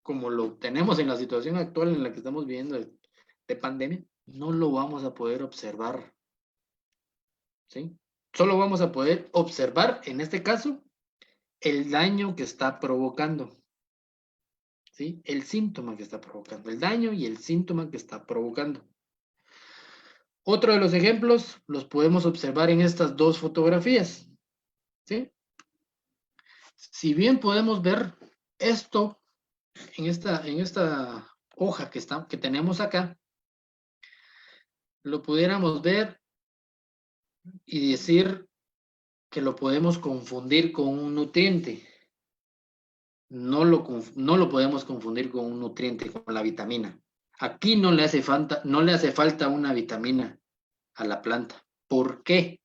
como lo tenemos en la situación actual en la que estamos viviendo de pandemia, no lo vamos a poder observar, ¿sí? Solo vamos a poder observar, en este caso, el daño que está provocando, ¿sí? El síntoma que está provocando, el daño y el síntoma que está provocando. Otro de los ejemplos los podemos observar en estas 2 fotografías, ¿sí? Si bien podemos ver esto en esta hoja que tenemos acá, lo pudiéramos ver y decir que lo podemos confundir con un nutriente. No lo podemos confundir con un nutriente, con la vitamina. Aquí no le hace falta una vitamina a la planta. ¿Por qué?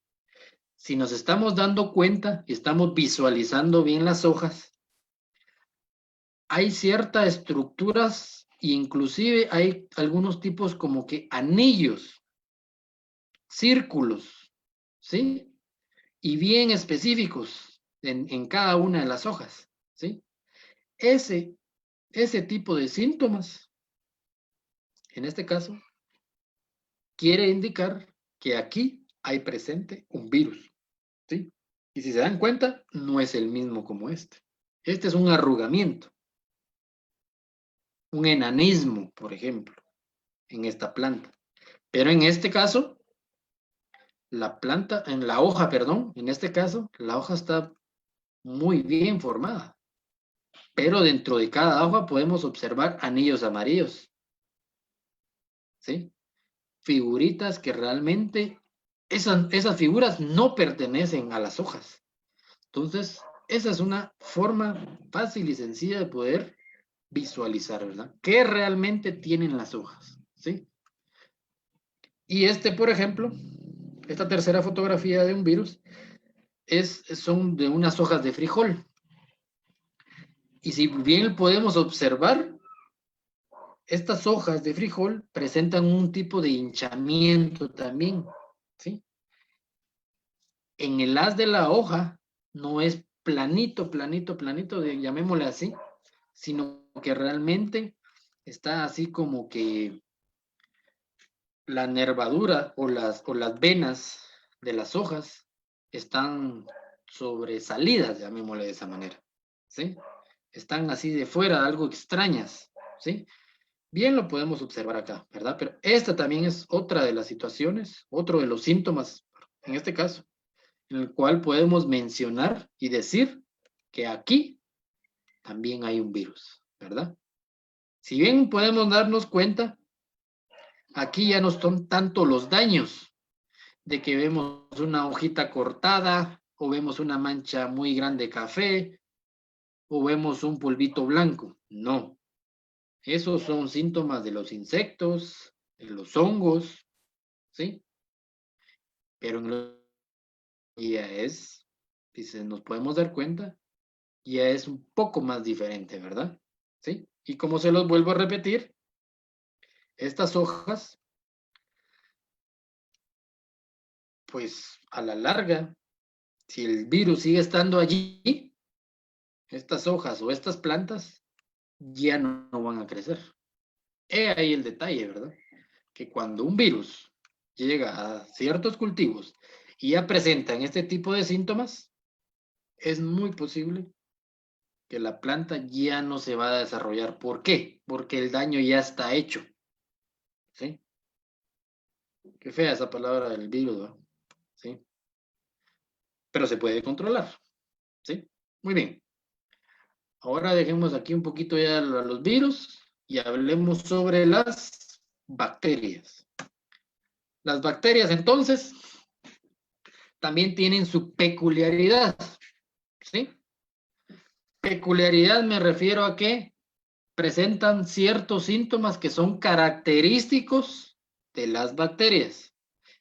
Si nos estamos dando cuenta y estamos visualizando bien las hojas, hay ciertas estructuras e inclusive hay algunos tipos como que anillos, círculos, ¿sí? Y bien específicos en cada una de las hojas, ¿sí? Ese tipo de síntomas, en este caso, quiere indicar que aquí hay presente un virus, ¿sí? Y si se dan cuenta, no es el mismo como este. Este es un arrugamiento, un enanismo, por ejemplo, en esta planta. Pero en este caso, en la hoja, perdón, en este caso, la hoja está muy bien formada. Pero dentro de cada hoja podemos observar anillos amarillos, ¿sí? Figuritas que realmente, esas figuras no pertenecen a las hojas. Entonces, esa es una forma fácil y sencilla de poder visualizar, ¿verdad? ¿Qué realmente tienen las hojas? ¿Sí? Y por ejemplo, esta tercera fotografía de un virus son de unas hojas de frijol. Y si bien podemos observar, estas hojas de frijol presentan un tipo de hinchamiento también, ¿sí? En el haz de la hoja no es planito, llamémosle así, sino que realmente está así como que la nervadura o las venas de las hojas están sobresalidas, llamémosle de esa manera, ¿sí? están así de fuera, algo extrañas, ¿sí? Bien lo podemos observar acá, ¿verdad? Pero esta también es otra de las situaciones, otro de los síntomas, en este caso, en el cual podemos mencionar y decir que aquí también hay un virus, ¿verdad? Si bien podemos darnos cuenta, aquí ya no son tanto los daños de que vemos una hojita cortada o vemos una mancha muy grande de café o vemos un polvito blanco. No, esos son síntomas de los insectos, de los hongos, ¿sí? Pero en lo ya es, si nos podemos dar cuenta, ya es un poco más diferente, ¿verdad? ¿Sí? Y como se los vuelvo a repetir, estas hojas, pues a la larga, si el virus sigue estando allí, estas hojas o estas plantas ya no van a crecer. He ahí el detalle, ¿verdad? Que cuando un virus llega a ciertos cultivos y ya presentan este tipo de síntomas, es muy posible que la planta ya no se va a desarrollar. ¿Por qué? Porque el daño ya está hecho. ¿Sí? Qué fea esa palabra del virus, ¿no? ¿Sí? Pero se puede controlar. ¿Sí? Muy bien. Ahora dejemos aquí un poquito ya los virus y hablemos sobre las bacterias. Las bacterias, entonces, también tienen su peculiaridad. ¿Sí? Peculiaridad me refiero a que presentan ciertos síntomas que son característicos de las bacterias.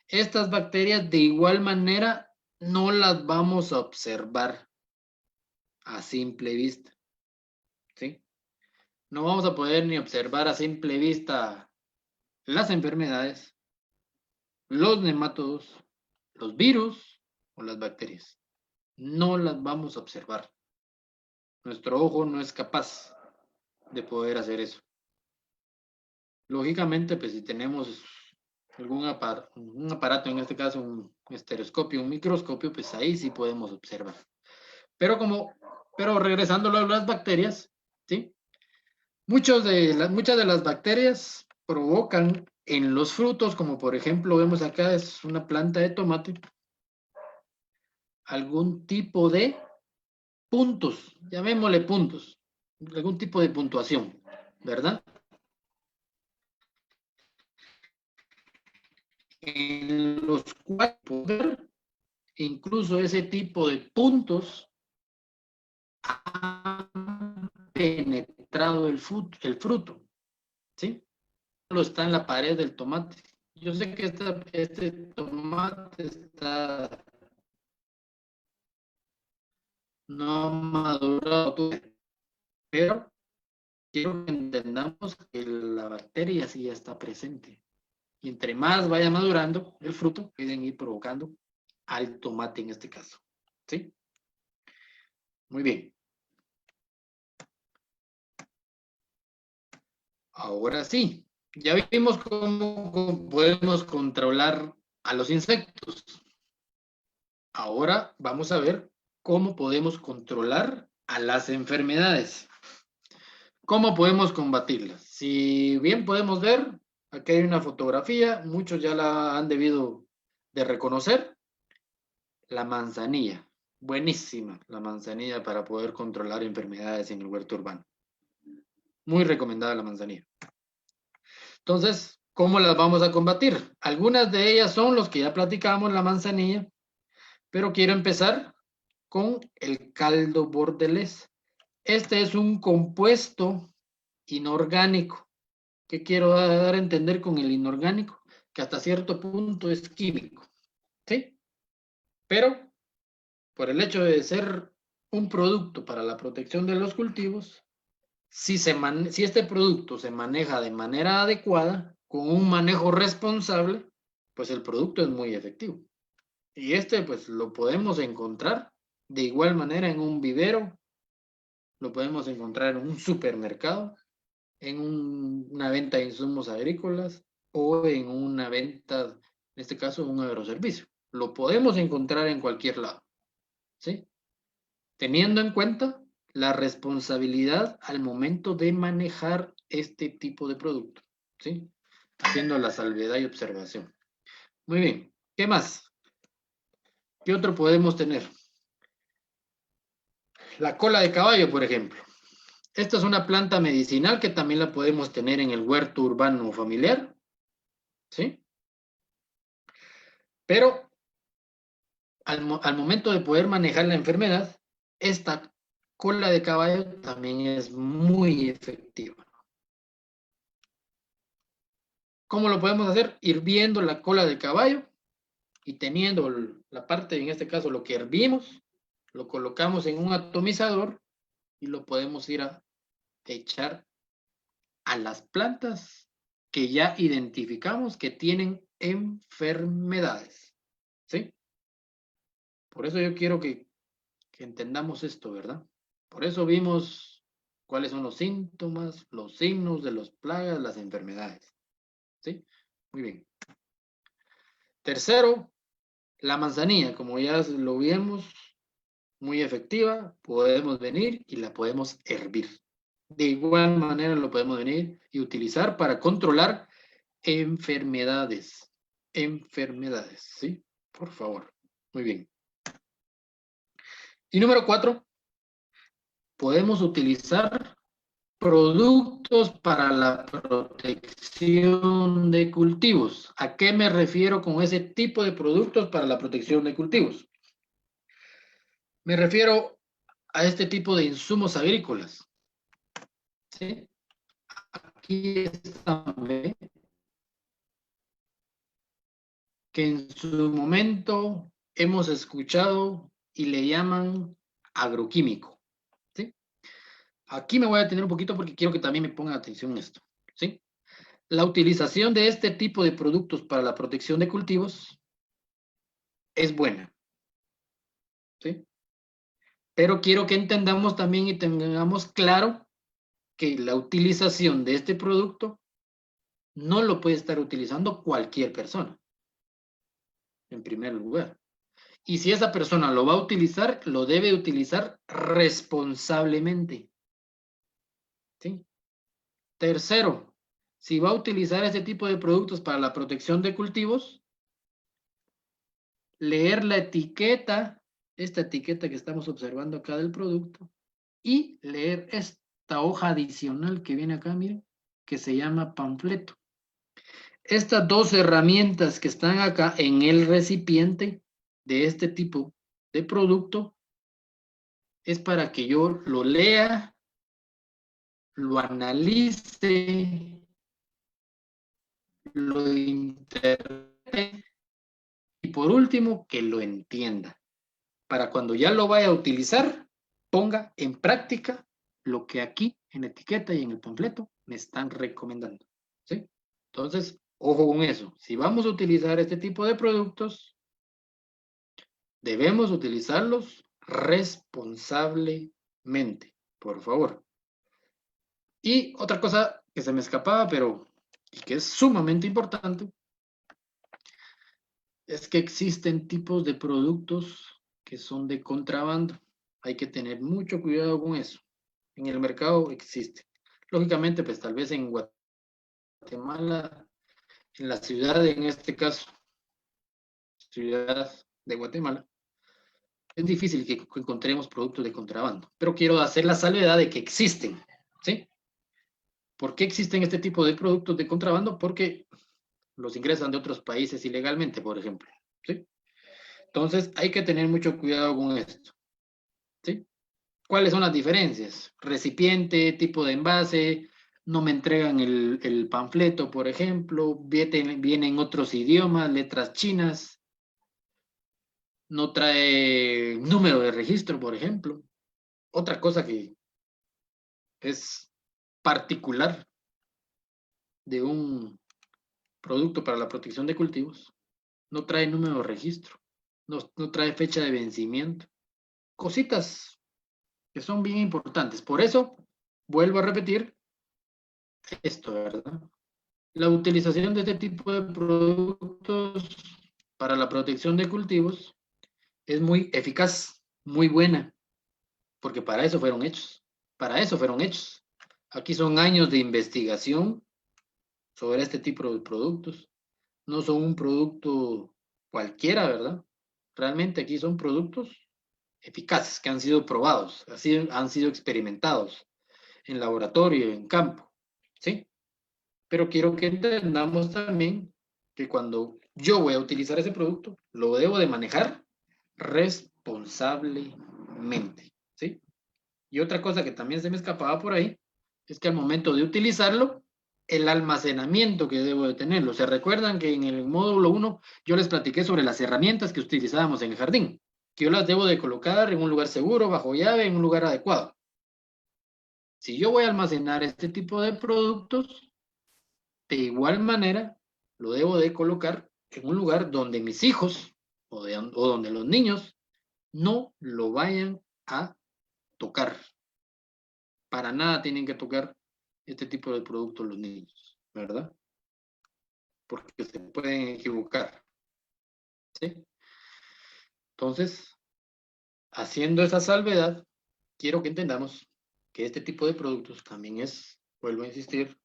Estas bacterias de igual manera no las vamos a observar a simple vista, ¿sí? No vamos a poder ni observar a simple vista las enfermedades, los nematodos, los virus o las bacterias. No las vamos a observar. Nuestro ojo no es capaz de poder hacer eso. Lógicamente, pues si tenemos un aparato, en este caso un estereoscopio, un microscopio, pues ahí sí podemos observar. Pero regresando a las bacterias, ¿sí? Muchas de las bacterias provocan en los frutos, como por ejemplo vemos acá, es una planta de tomate, algún tipo de puntos, llamémosle puntos, algún tipo de puntuación, ¿verdad? En los cuales poder, incluso ese tipo de puntos han penetrado el fruto, ¿sí? Solo está en la pared del tomate. Yo sé que este tomate está no madurado, pero quiero que entendamos que la bacteria sí ya está presente. Y entre más vaya madurando el fruto, pueden ir provocando al tomate en este caso. ¿Sí? Muy bien. Ahora sí, ya vimos cómo podemos controlar a los insectos. Ahora vamos a ver cómo podemos controlar a las enfermedades. ¿Cómo podemos combatirlas? Si bien podemos ver, aquí hay una fotografía, muchos ya la han debido de reconocer, la manzanilla. Buenísima la manzanilla para poder controlar enfermedades en el huerto urbano. Muy recomendada la manzanilla. Entonces, ¿cómo las vamos a combatir? Algunas de ellas son los que ya platicamos, la manzanilla, pero quiero empezar con el caldo bordelés. Este es un compuesto inorgánico. ¿Qué quiero dar a entender con el inorgánico? Que hasta cierto punto es químico, ¿sí? Pero por el hecho de ser un producto para la protección de los cultivos, si este producto se maneja de manera adecuada, con un manejo responsable, pues el producto es muy efectivo. Y pues lo podemos encontrar de igual manera en un vivero, lo podemos encontrar en un supermercado, en una venta de insumos agrícolas o en una venta, en este caso, un agroservicio. Lo podemos encontrar en cualquier lado, ¿sí? Teniendo en cuenta la responsabilidad al momento de manejar este tipo de producto, ¿sí? Haciendo la salvedad y observación. Muy bien, ¿qué más? ¿Qué otro podemos tener? La cola de caballo, por ejemplo. Esta es una planta medicinal que también la podemos tener en el huerto urbano familiar, ¿sí? Pero al momento de poder manejar la enfermedad, esta cola de caballo también es muy efectiva. ¿Cómo lo podemos hacer? Hirviendo la cola de caballo y teniendo la parte, en este caso, lo que hervimos, lo colocamos en un atomizador y lo podemos ir a echar a las plantas que ya identificamos que tienen enfermedades, ¿sí? Por eso yo quiero que entendamos esto, ¿verdad? Por eso vimos cuáles son los síntomas, los signos de las plagas, las enfermedades, ¿sí? Muy bien. Tercero, la manzanilla, como ya lo vimos, muy efectiva, podemos venir y la podemos hervir. De igual manera lo podemos venir y utilizar para controlar enfermedades. Enfermedades, ¿sí? Por favor. Muy bien. Y número 4, podemos utilizar productos para la protección de cultivos. ¿A qué me refiero con ese tipo de productos para la protección de cultivos? Me refiero a este tipo de insumos agrícolas, ¿sí? Aquí están, ¿ve? Que en su momento hemos escuchado y le llaman agroquímico, ¿sí? Aquí me voy a detener un poquito porque quiero que también me pongan atención en esto, ¿sí? La utilización de este tipo de productos para la protección de cultivos es buena, ¿sí? Pero quiero que entendamos también y tengamos claro que la utilización de este producto no lo puede estar utilizando cualquier persona, en primer lugar. Y si esa persona lo va a utilizar, lo debe utilizar responsablemente, ¿sí? Tercero, si va a utilizar este tipo de productos para la protección de cultivos, leer la etiqueta, esta etiqueta que estamos observando acá del producto, y leer esta hoja adicional que viene acá, miren, que se llama panfleto. Estas dos herramientas que están acá en el recipiente de este tipo de producto es para que yo lo lea, lo analice, lo interprete y por último que lo entienda. Para cuando ya lo vaya a utilizar, ponga en práctica lo que aquí en la etiqueta y en el panfleto me están recomendando, ¿sí? Entonces, ojo con eso. Si vamos a utilizar este tipo de productos, debemos utilizarlos responsablemente, por favor. Y otra cosa que se me escapaba, pero y que es sumamente importante, es que existen tipos de productos que son de contrabando. Hay que tener mucho cuidado con eso. En el mercado existe. Lógicamente, pues tal vez en Guatemala, en la ciudad, en este caso, ciudad de Guatemala, es difícil que encontremos productos de contrabando. Pero quiero hacer la salvedad de que existen, ¿sí? ¿Por qué existen este tipo de productos de contrabando? Porque los ingresan de otros países ilegalmente, por ejemplo, ¿sí? Entonces, hay que tener mucho cuidado con esto, ¿sí? ¿Cuáles son las diferencias? Recipiente, tipo de envase, no me entregan el panfleto, por ejemplo, viene en otros idiomas, letras chinas, no trae número de registro, por ejemplo. Otra cosa que es particular de un producto para la protección de cultivos, no trae número de registro, no trae fecha de vencimiento. Cositas que son bien importantes. Por eso, vuelvo a repetir esto, ¿verdad? La utilización de este tipo de productos para la protección de cultivos es muy eficaz, muy buena, porque para eso fueron hechos. Para eso fueron hechos. Aquí son años de investigación sobre este tipo de productos. No son un producto cualquiera, ¿verdad? Realmente aquí son productos eficaces que han sido probados, así han sido experimentados en laboratorio, en campo, ¿sí? Pero quiero que entendamos también que cuando yo voy a utilizar ese producto, lo debo de manejar responsablemente, ¿sí? Y otra cosa que también se me escapaba por ahí es que al momento de utilizarlo, el almacenamiento que debo de tenerlo. ¿Se recuerdan que en el módulo 1 yo les platiqué sobre las herramientas que utilizábamos en el jardín? Que yo las debo de colocar en un lugar seguro, bajo llave, en un lugar adecuado. Si yo voy a almacenar este tipo de productos, de igual manera lo debo de colocar en un lugar donde mis hijos o donde los niños no lo vayan a tocar. Para nada tienen que tocar este tipo de productos los niños, ¿verdad? Porque se pueden equivocar, ¿sí? Entonces, haciendo esa salvedad, quiero que entendamos que este tipo de productos también es, vuelvo a insistir,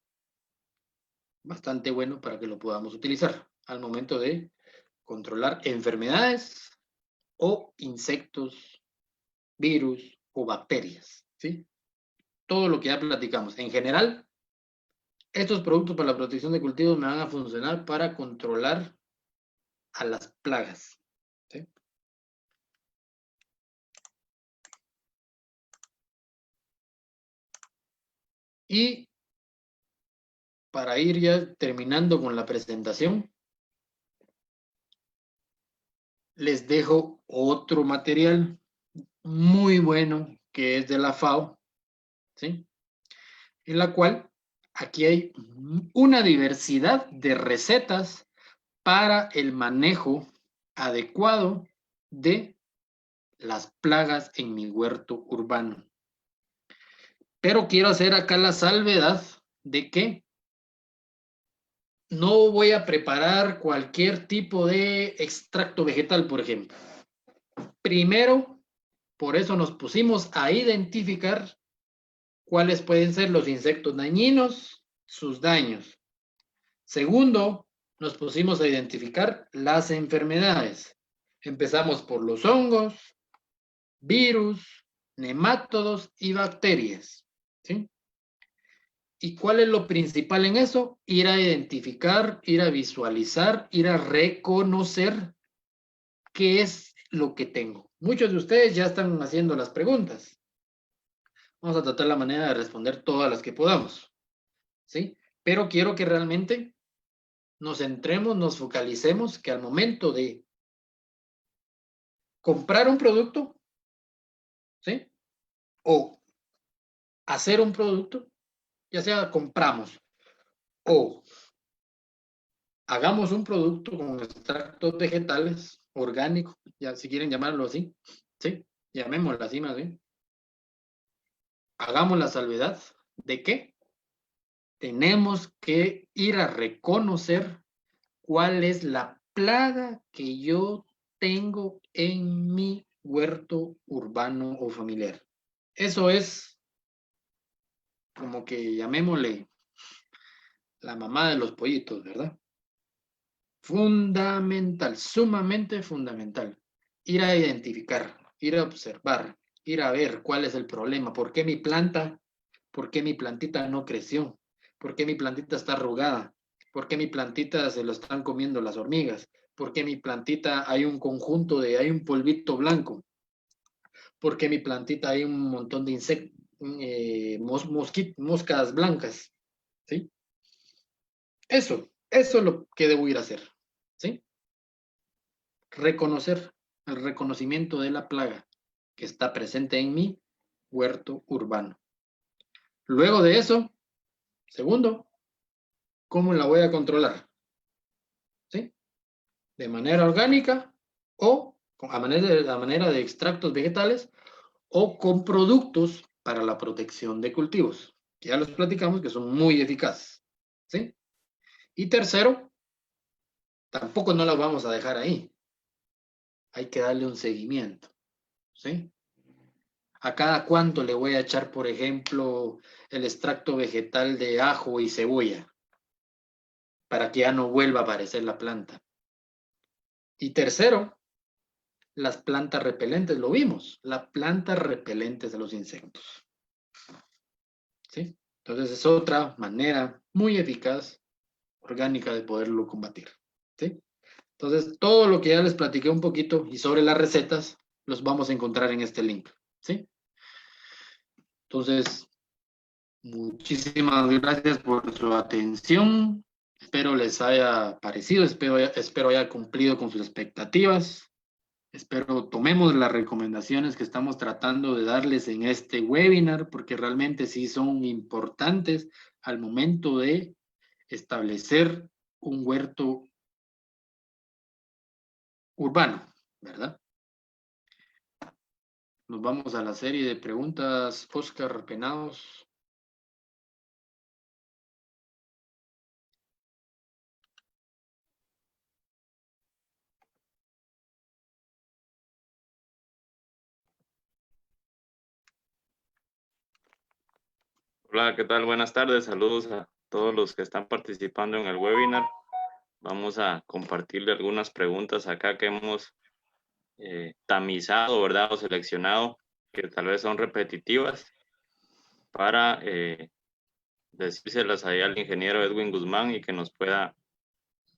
bastante bueno para que lo podamos utilizar al momento de controlar enfermedades o insectos, virus o bacterias, ¿sí? Todo lo que ya platicamos. En general, estos productos para la protección de cultivos me van a funcionar para controlar a las plagas, ¿sí? Y para ir ya terminando con la presentación, les dejo otro material muy bueno que es de la FAO, ¿sí? En la cual aquí hay una diversidad de recetas para el manejo adecuado de las plagas en mi huerto urbano. Pero quiero hacer acá la salvedad de que no voy a preparar cualquier tipo de extracto vegetal, por ejemplo. Primero, por eso nos pusimos a identificar cuáles pueden ser los insectos dañinos, sus daños. Segundo, nos pusimos a identificar las enfermedades. Empezamos por los hongos, virus, nemátodos y bacterias, ¿sí? ¿Y cuál es lo principal en eso? Ir a identificar, ir a visualizar, ir a reconocer qué es lo que tengo. Muchos de ustedes ya están haciendo las preguntas. Vamos a tratar la manera de responder todas las que podamos, ¿sí? Pero quiero que realmente nos centremos, nos focalicemos, que al momento de comprar un producto, ¿sí? O hacer un producto, ya sea compramos o hagamos un producto con extractos vegetales orgánicos, ya si quieren llamarlo así, ¿sí? Llamémoslo así más bien. Hagamos la salvedad de que tenemos que ir a reconocer cuál es la plaga que yo tengo en mi huerto urbano o familiar. Eso es como que llamémosle la mamá de los pollitos, ¿verdad? Fundamental, sumamente fundamental. Ir a identificar, ir a observar, ir a ver cuál es el problema, por qué mi plantita no creció, por qué mi plantita está arrugada, por qué mi plantita se lo están comiendo las hormigas, por qué mi plantita hay un conjunto hay un polvito blanco, por qué mi plantita hay un montón de insectos, moscas blancas, ¿sí? Eso es lo que debo ir a hacer, ¿sí? Reconocer el reconocimiento de la plaga que está presente en mi huerto urbano. Luego de eso, segundo, ¿cómo la voy a controlar? ¿Sí? De manera orgánica o a manera de extractos vegetales o con productos para la protección de cultivos, que ya los platicamos que son muy eficaces. ¿Sí? Y tercero, tampoco no la vamos a dejar ahí. Hay que darle un seguimiento. ¿Sí? ¿A cada cuánto le voy a echar, por ejemplo, el extracto vegetal de ajo y cebolla para que ya no vuelva a aparecer la planta? Y tercero, las plantas repelentes, lo vimos, las plantas repelentes de los insectos. ¿Sí? Entonces es otra manera muy eficaz, orgánica de poderlo combatir. ¿Sí? Entonces, todo lo que ya les platiqué un poquito y sobre las recetas, los vamos a encontrar en este link. ¿Sí? Entonces, muchísimas gracias por su atención. Espero les haya parecido, espero haya cumplido con sus expectativas. Espero tomemos las recomendaciones que estamos tratando de darles en este webinar, porque realmente sí son importantes al momento de establecer un huerto urbano, ¿verdad? Nos vamos a la serie de preguntas, Oscar Penados. Hola, ¿qué tal? Buenas tardes. Saludos a todos los que están participando en el webinar. Vamos a compartirle algunas preguntas acá que hemos tamizado, ¿verdad? O seleccionado, que tal vez son repetitivas, para decírselas ahí al ingeniero Edwin Guzmán y que nos pueda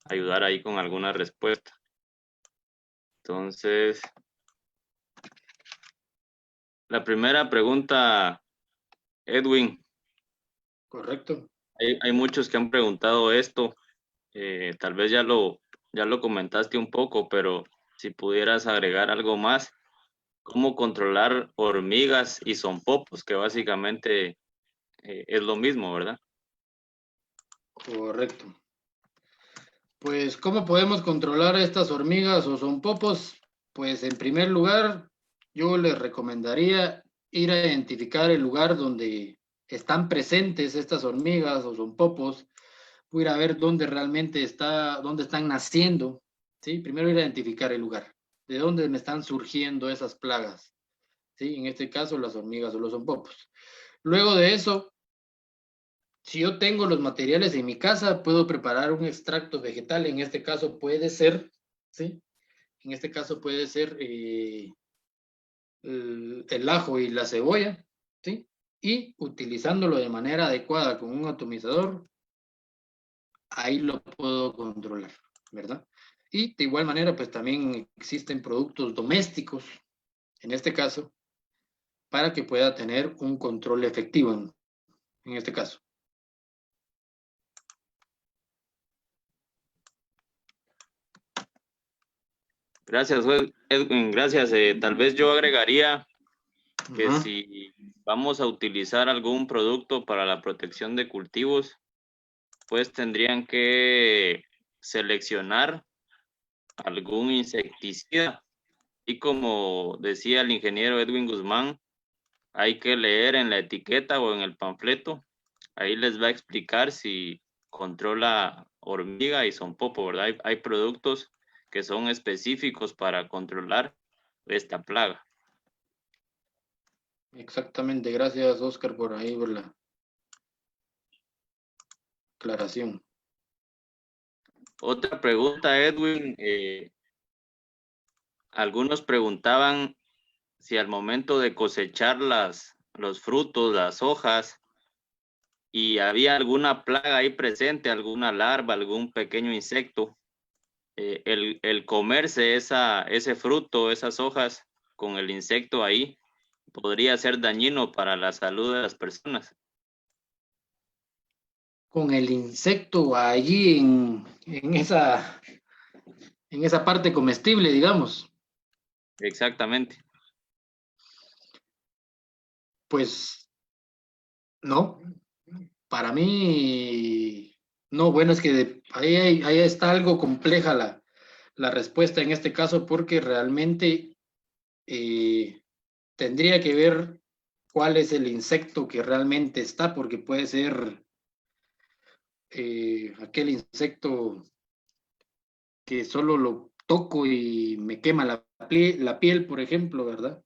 ayudar ahí con alguna respuesta. Entonces, la primera pregunta, Edwin. Correcto. Hay muchos que han preguntado esto. Tal vez ya lo comentaste un poco, pero si pudieras agregar algo más, ¿cómo controlar hormigas y zompopos? Que básicamente es lo mismo, ¿verdad? Correcto. Pues, ¿cómo podemos controlar a estas hormigas o zompopos? Pues, en primer lugar, yo les recomendaría ir a identificar el lugar donde están presentes estas hormigas o zompopos, ir a ver dónde realmente dónde están naciendo, ¿sí? Primero ir a identificar el lugar, de dónde me están surgiendo esas plagas, ¿sí? En este caso, las hormigas o los zompopos. Luego de eso, si yo tengo los materiales en mi casa, puedo preparar un extracto vegetal. En este caso puede ser, ¿sí? En este caso puede ser el ajo y la cebolla, ¿sí? Y utilizándolo de manera adecuada con un atomizador, ahí lo puedo controlar, ¿verdad? Y de igual manera, pues también existen productos domésticos, en este caso, para que pueda tener un control efectivo en este caso. Gracias, Edwin, gracias. Tal vez yo agregaría que Ajá. si vamos a utilizar algún producto para la protección de cultivos, pues tendrían que seleccionar algún insecticida. Y como decía el ingeniero Edwin Guzmán, hay que leer en la etiqueta o en el panfleto. Ahí les va a explicar si controla hormiga y sonpopo, ¿verdad? Hay productos que son específicos para controlar esta plaga. Exactamente, gracias Oscar por ahí, por la aclaración. Otra pregunta, Edwin. Algunos preguntaban si al momento de cosechar los frutos, las hojas, y había alguna plaga ahí presente, alguna larva, algún pequeño insecto, el comerse ese fruto, esas hojas con el insecto ahí, podría ser dañino para la salud de las personas. Con el insecto allí en esa parte comestible, digamos, Exactamente. pues no, para mí, no, bueno, es que ahí está algo compleja la respuesta en este caso porque realmente tendría que ver cuál es el insecto que realmente está, porque puede ser aquel insecto que solo lo toco y me quema la piel, por ejemplo, ¿verdad?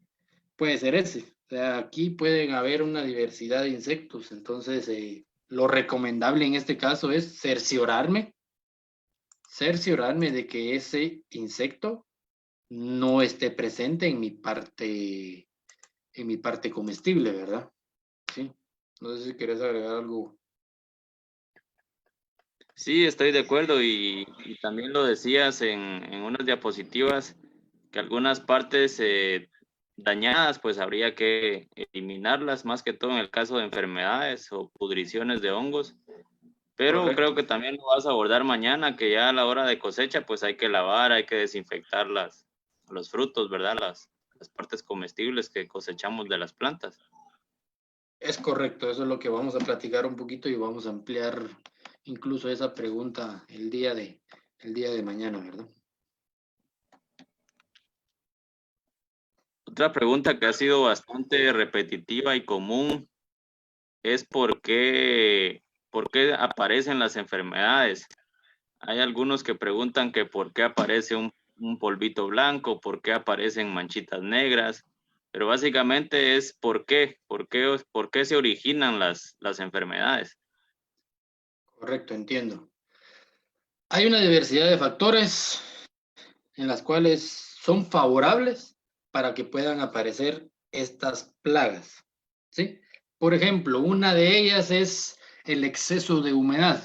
Puede ser ese. O sea, aquí pueden haber una diversidad de insectos, entonces lo recomendable en este caso es cerciorarme de que ese insecto no esté presente en mi parte comestible, ¿verdad? Sí. No sé si quieres agregar algo. Sí, estoy de acuerdo y también lo decías en unas diapositivas que algunas partes dañadas pues habría que eliminarlas, más que todo en el caso de enfermedades o pudriciones de hongos, pero creo Correcto. que también lo vas a abordar mañana, que ya a la hora de cosecha pues hay que lavar, hay que desinfectar los frutos, ¿verdad? Las partes comestibles que cosechamos de las plantas. Es correcto, eso es lo que vamos a platicar un poquito y vamos a ampliar incluso esa pregunta el día de mañana, ¿verdad? Otra pregunta que ha sido bastante repetitiva y común es por qué aparecen las enfermedades. Hay algunos que preguntan que por qué aparece un polvito blanco, por qué aparecen manchitas negras, pero básicamente es por qué se originan las enfermedades. Correcto, entiendo. Hay una diversidad de factores en las cuales son favorables para que puedan aparecer estas plagas, ¿sí? Por ejemplo, una de ellas es el exceso de humedad,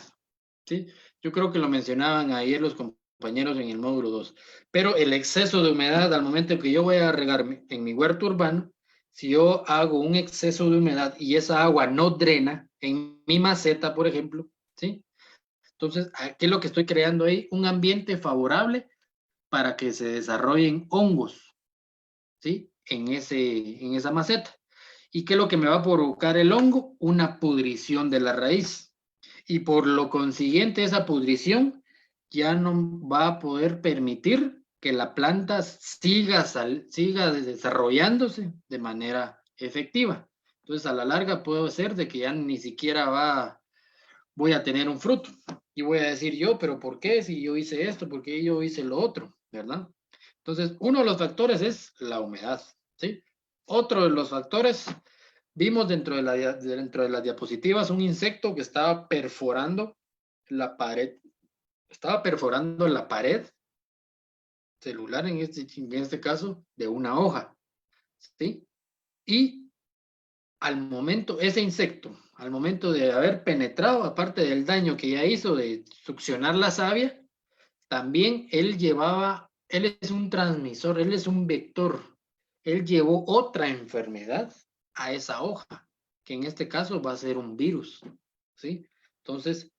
¿sí? Yo creo que lo mencionaban ayer los compañeros en el módulo 2, pero el exceso de humedad al momento que yo voy a regar en mi huerto urbano, si yo hago un exceso de humedad y esa agua no drena en mi maceta, por ejemplo, ¿sí? Entonces, ¿qué es lo que estoy creando ahí? Un ambiente favorable para que se desarrollen hongos, ¿sí? En esa maceta. ¿Y qué es lo que me va a provocar el hongo? Una pudrición de la raíz. Y por lo consiguiente, esa pudrición ya no va a poder permitir que la planta siga desarrollándose de manera efectiva. Entonces, a la larga puede ser de que ya ni siquiera voy a tener un fruto. Y voy a decir yo, pero ¿por qué si yo hice esto? ¿Por qué yo hice lo otro? ¿Verdad? Entonces, uno de los factores es la humedad, ¿sí? Otro de los factores, vimos dentro de las diapositivas un insecto que estaba perforando la pared celular en este caso de una hoja, ¿sí? Y ese insecto, al momento de haber penetrado, aparte del daño que ya hizo de succionar la savia, también él es un transmisor, él es un vector. Él llevó otra enfermedad a esa hoja, que en este caso va a ser un virus, ¿sí? Entonces,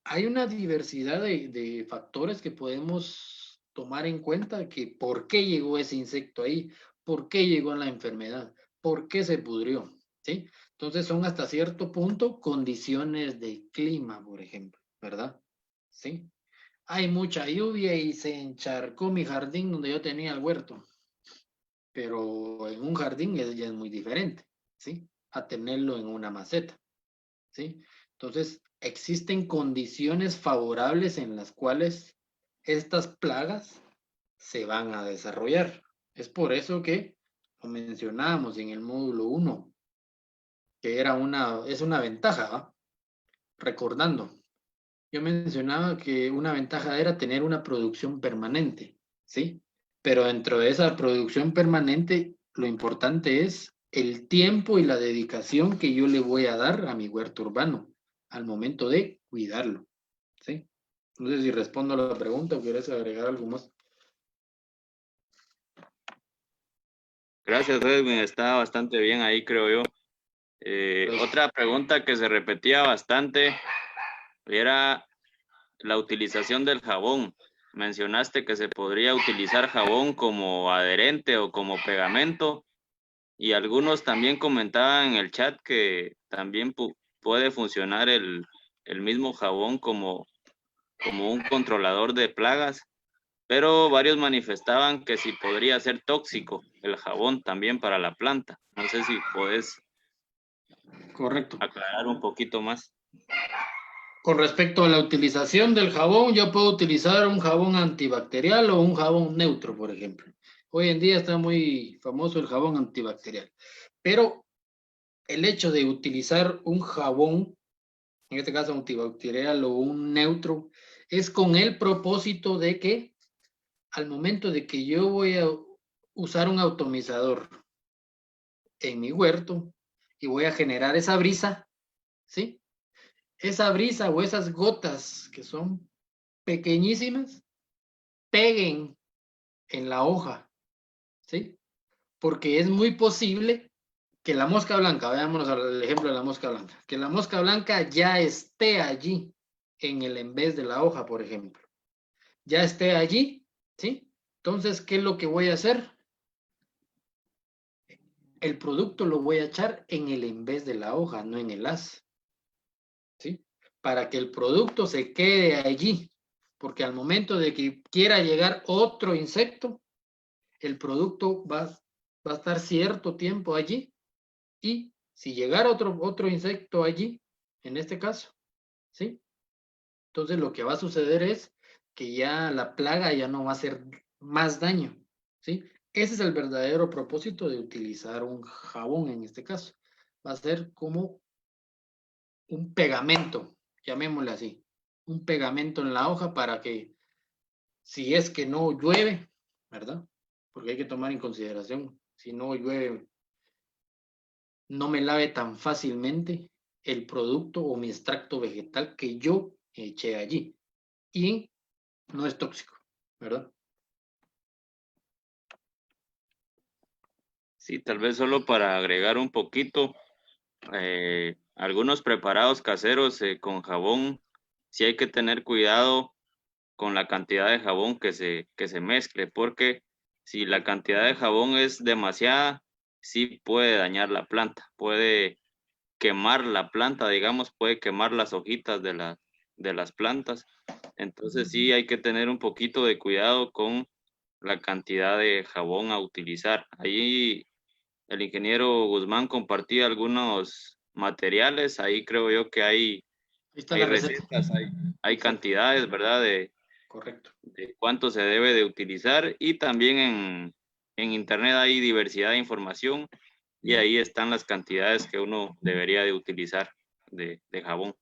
hay una diversidad de factores que podemos tomar en cuenta que por qué llegó ese insecto ahí, por qué llegó la enfermedad, por qué se pudrió, ¿sí? Entonces son hasta cierto punto condiciones de clima, por ejemplo, ¿verdad? ¿Sí? Hay mucha lluvia y se encharcó mi jardín donde yo tenía el huerto, pero en un jardín ya es muy diferente, ¿sí? A tenerlo en una maceta, ¿sí? Entonces, existen condiciones favorables en las cuales estas plagas se van a desarrollar. Es por eso que lo mencionábamos en el módulo 1, que es una ventaja, ¿va? Recordando, yo mencionaba que una ventaja era tener una producción permanente, ¿sí? Pero dentro de esa producción permanente, lo importante es el tiempo y la dedicación que yo le voy a dar a mi huerto urbano al momento de cuidarlo, ¿sí? No sé si respondo a la pregunta o quieres agregar algo más. Gracias, Edwin, está bastante bien ahí, creo yo. Otra pregunta que se repetía bastante era la utilización del jabón. Mencionaste que se podría utilizar jabón como adherente o como pegamento y algunos también comentaban en el chat que también puede funcionar el mismo jabón como un controlador de plagas, pero varios manifestaban que sí podría ser tóxico el jabón también para la planta. No sé si podés Correcto. aclarar un poquito más. Con respecto a la utilización del jabón, yo puedo utilizar un jabón antibacterial o un jabón neutro, por ejemplo. Hoy en día está muy famoso el jabón antibacterial, pero el hecho de utilizar un jabón, en este caso antibacterial o un neutro, es con el propósito de que al momento de que yo voy a usar un atomizador en mi huerto y voy a generar esa brisa, ¿sí? Esa brisa o esas gotas que son pequeñísimas peguen en la hoja, ¿sí? Porque es muy posible que la mosca blanca, veámonos al ejemplo de la mosca blanca, que la mosca blanca ya esté allí en el en vez de la hoja, por ejemplo. Ya esté allí, ¿sí? Entonces, ¿qué es lo que voy a hacer? El producto lo voy a echar en el en vez de la hoja, no en el haz, ¿sí? Para que el producto se quede allí, porque al momento de que quiera llegar otro insecto, el producto va a estar cierto tiempo allí y si llegara otro insecto allí, en este caso, ¿sí? Entonces lo que va a suceder es que ya la plaga ya no va a hacer más daño, ¿sí? Ese es el verdadero propósito de utilizar un jabón en este caso. Va a ser como un pegamento, llamémosle así, un pegamento en la hoja para que si es que no llueve, ¿verdad? Porque hay que tomar en consideración, si no llueve, no me lave tan fácilmente el producto o mi extracto vegetal que yo eché allí. Y no es tóxico, ¿verdad? Sí, tal vez solo para agregar un poquito, algunos preparados caseros con jabón, sí hay que tener cuidado con la cantidad de jabón que se mezcle, porque si la cantidad de jabón es demasiada, sí puede dañar la planta, puede quemar la planta, digamos, puede quemar las hojitas de las plantas. Entonces sí hay que tener un poquito de cuidado con la cantidad de jabón a utilizar. Ahí el ingeniero Guzmán compartía algunos materiales, ahí creo yo que Ahí está hay la receta. recetas, hay Exacto, cantidades, ¿verdad? correcto. De cuánto se debe de utilizar y también en internet hay diversidad de información y ahí están las cantidades que uno debería de utilizar de jabón.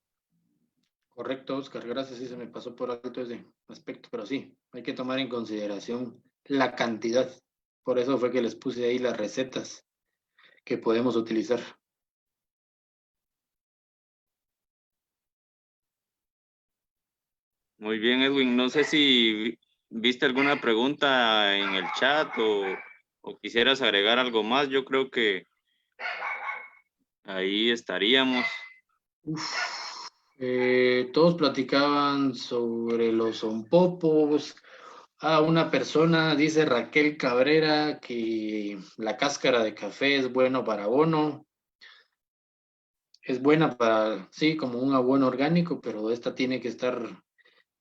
Correcto, Oscar. Gracias. Sí, se me pasó por alto ese aspecto, pero sí, hay que tomar en consideración la cantidad. Por eso fue que les puse ahí las recetas que podemos utilizar. Muy bien, Edwin. No sé si viste alguna pregunta en el chat o quisieras agregar algo más. Yo creo que ahí estaríamos. Todos platicaban sobre los zompopos. Una persona dice Raquel Cabrera que la cáscara de café es bueno para abono. Es buena para, sí, como un abono orgánico, pero esta tiene que estar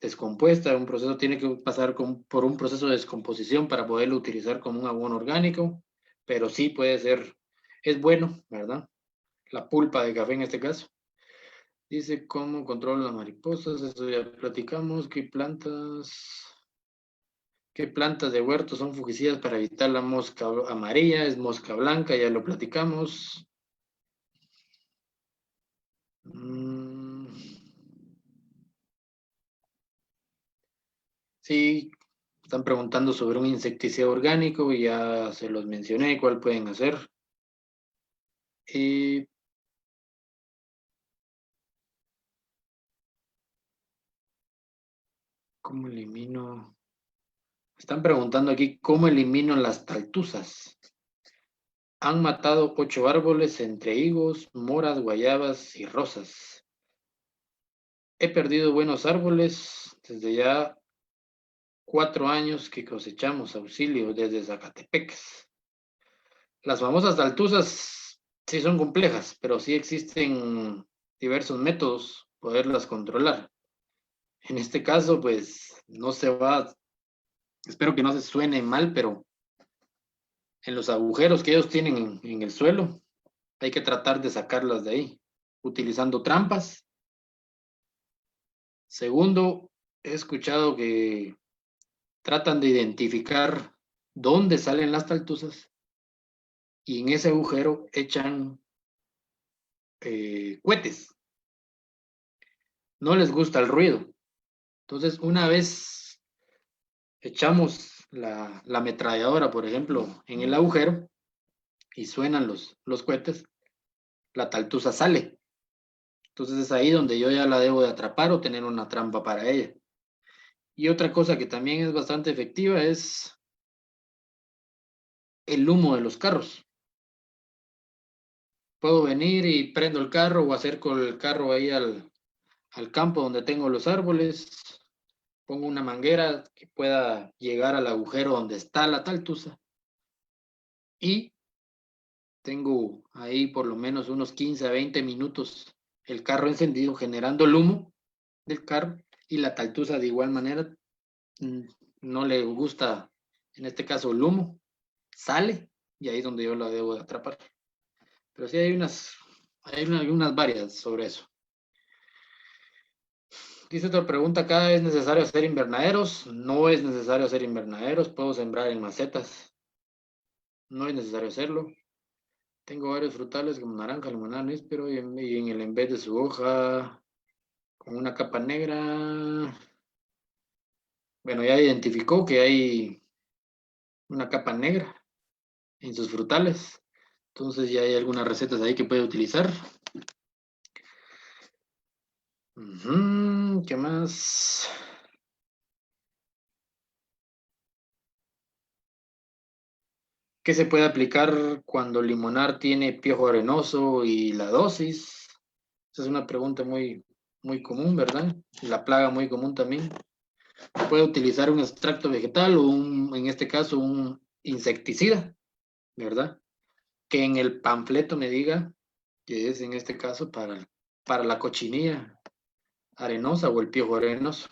descompuesta, un proceso tiene que pasar por un proceso de descomposición para poderlo utilizar como un abono orgánico, pero sí puede ser, es bueno, ¿verdad? La pulpa de café en este caso. Dice cómo controla las mariposas, eso ya platicamos, qué plantas de huerto son fungicidas para evitar la mosca amarilla, es mosca blanca, ya lo platicamos. Mm, sí, están preguntando sobre un insecticida orgánico y ya se los mencioné, cuál pueden hacer. Y ¿cómo elimino? Están preguntando aquí cómo elimino las taltuzas. Han matado 8 árboles entre higos, moras, guayabas y rosas. He perdido buenos árboles desde ya 4 años que cosechamos auxilio desde Zacatepec. Las famosas taltuzas sí son complejas, pero sí existen diversos métodos poderlas controlar. En este caso, pues no se va, espero que no se suene mal, pero en los agujeros que ellos tienen en el suelo, hay que tratar de sacarlas de ahí, utilizando trampas. Segundo, he escuchado que tratan de identificar dónde salen las taltuzas y en ese agujero echan cohetes. No les gusta el ruido. Entonces, una vez echamos la ametralladora, por ejemplo, en el agujero y suenan los cohetes, la taltuza sale. Entonces es ahí donde yo ya la debo de atrapar o tener una trampa para ella. Y otra cosa que también es bastante efectiva es el humo de los carros. Puedo venir y prendo el carro o acerco el carro ahí al campo donde tengo los árboles, pongo una manguera que pueda llegar al agujero donde está la taltuza y tengo ahí por lo menos unos 15 a 20 minutos el carro encendido generando el humo del carro y la taltuza de igual manera no le gusta, en este caso el humo, sale y ahí es donde yo la debo de atrapar. Pero sí hay algunas varias sobre eso. Dice otra pregunta acá, ¿es necesario hacer invernaderos? No es necesario hacer invernaderos, puedo sembrar en macetas. No es necesario hacerlo. Tengo varios frutales como naranja, limonada, níspero y en el en vez de su hoja con una capa negra. Bueno, ya identificó que hay una capa negra en sus frutales. Entonces ya hay algunas recetas ahí que puede utilizar. ¿Qué más? ¿Qué se puede aplicar cuando el limonar tiene piojo arenoso y la dosis? Esa es una pregunta muy común, ¿verdad? La plaga muy común también. Puede utilizar un extracto vegetal o en este caso, un insecticida, ¿verdad? Que en el panfleto me diga que es en este caso para la cochinilla arenosa o el piojo arenoso.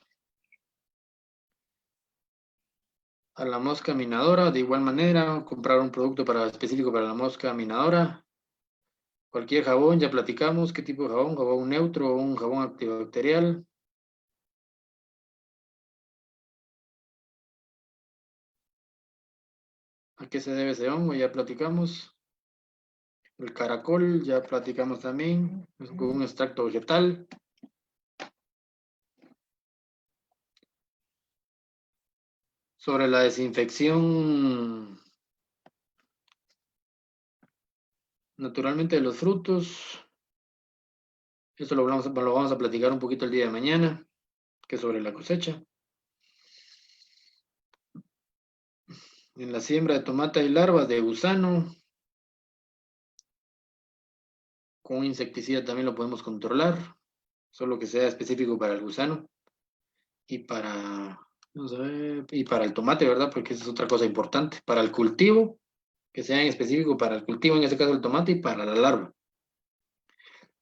A la mosca minadora, de igual manera, comprar un producto específico para la mosca minadora. Cualquier jabón, ya platicamos qué tipo de jabón, jabón neutro o un jabón antibacterial. ¿A qué se debe ese hongo? Ya platicamos. El caracol, ya platicamos también, es con un extracto vegetal. Sobre la desinfección naturalmente de los frutos, esto lo vamos a platicar un poquito el día de mañana, que es sobre la cosecha. En la siembra de tomate hay larvas de gusano, con un insecticida también lo podemos controlar, solo que sea específico para el gusano y vamos a ver, y para el tomate, ¿verdad? Porque esa es otra cosa importante. Para el cultivo, que sea en específico para el cultivo, en este caso el tomate, y para la larva.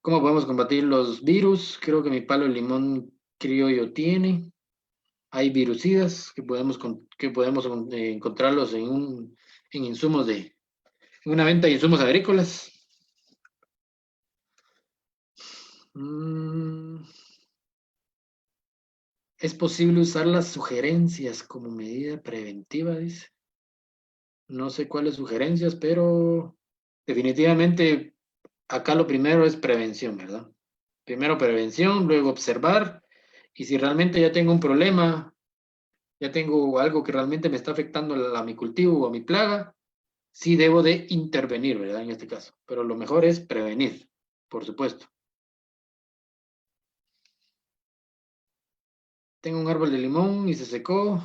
¿Cómo podemos combatir los virus? Creo que mi palo de limón criollo tiene. Hay virucidas que podemos encontrarlos en insumos en una venta de insumos agrícolas. ¿Es posible usar las sugerencias como medida preventiva? Dice. No sé cuáles sugerencias, pero definitivamente acá lo primero es prevención, ¿verdad? Primero prevención, luego observar, y si realmente ya tengo un problema, ya tengo algo que realmente me está afectando a mi cultivo o a mi plaga, sí debo de intervenir, ¿verdad? En este caso, pero lo mejor es prevenir, por supuesto. Tengo un árbol de limón y se secó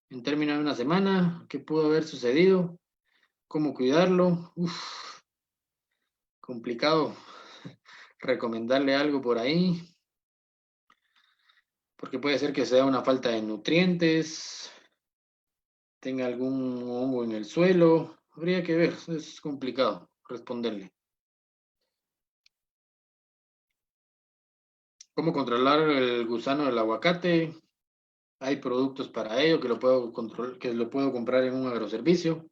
en términos de una semana. ¿Qué pudo haber sucedido? ¿Cómo cuidarlo? Complicado recomendarle algo por ahí, porque puede ser que sea una falta de nutrientes, tenga algún hongo en el suelo. Habría que ver, es complicado responderle. ¿Cómo controlar el gusano del aguacate? Hay productos para ello que lo puedo controlar, que lo puedo comprar en un agroservicio,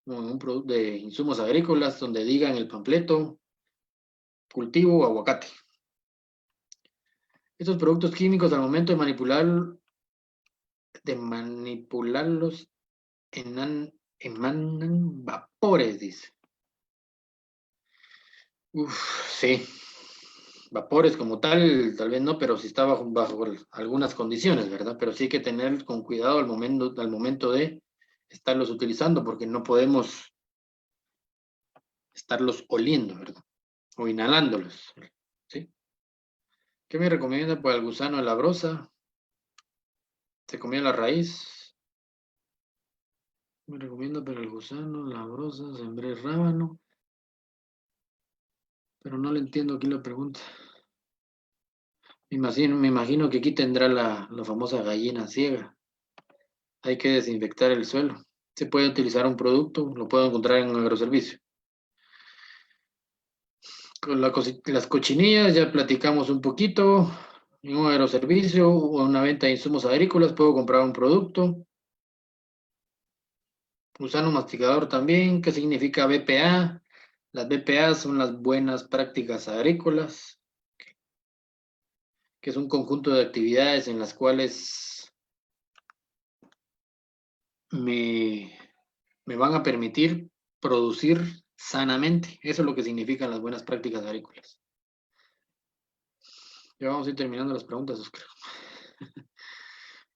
o en un producto de insumos agrícolas donde diga en el panfleto cultivo aguacate. Estos productos químicos al momento de manipularlos emanan vapores, dice. Sí. Vapores como tal vez no, pero sí está bajo algunas condiciones, ¿verdad? Pero sí hay que tener con cuidado al momento de estarlos utilizando, porque no podemos estarlos oliendo, ¿verdad? O inhalándolos, ¿sí? ¿Qué me recomienda para el gusano de la brosa? Se comió la raíz. Me recomienda para el gusano, la brosa, sembré rábano. Pero no le entiendo aquí la pregunta. Me imagino que aquí tendrá la famosa gallina ciega. Hay que desinfectar el suelo. Se puede utilizar un producto, lo puedo encontrar en un agroservicio. Con las cochinillas ya platicamos un poquito. En un agroservicio o una venta de insumos agrícolas puedo comprar un producto. Gusano masticador también. ¿Qué significa BPA? Las BPA son las buenas prácticas agrícolas, que es un conjunto de actividades en las cuales me, me van a permitir producir sanamente. Eso es lo que significan las buenas prácticas agrícolas. Ya vamos a ir terminando las preguntas, Oscar.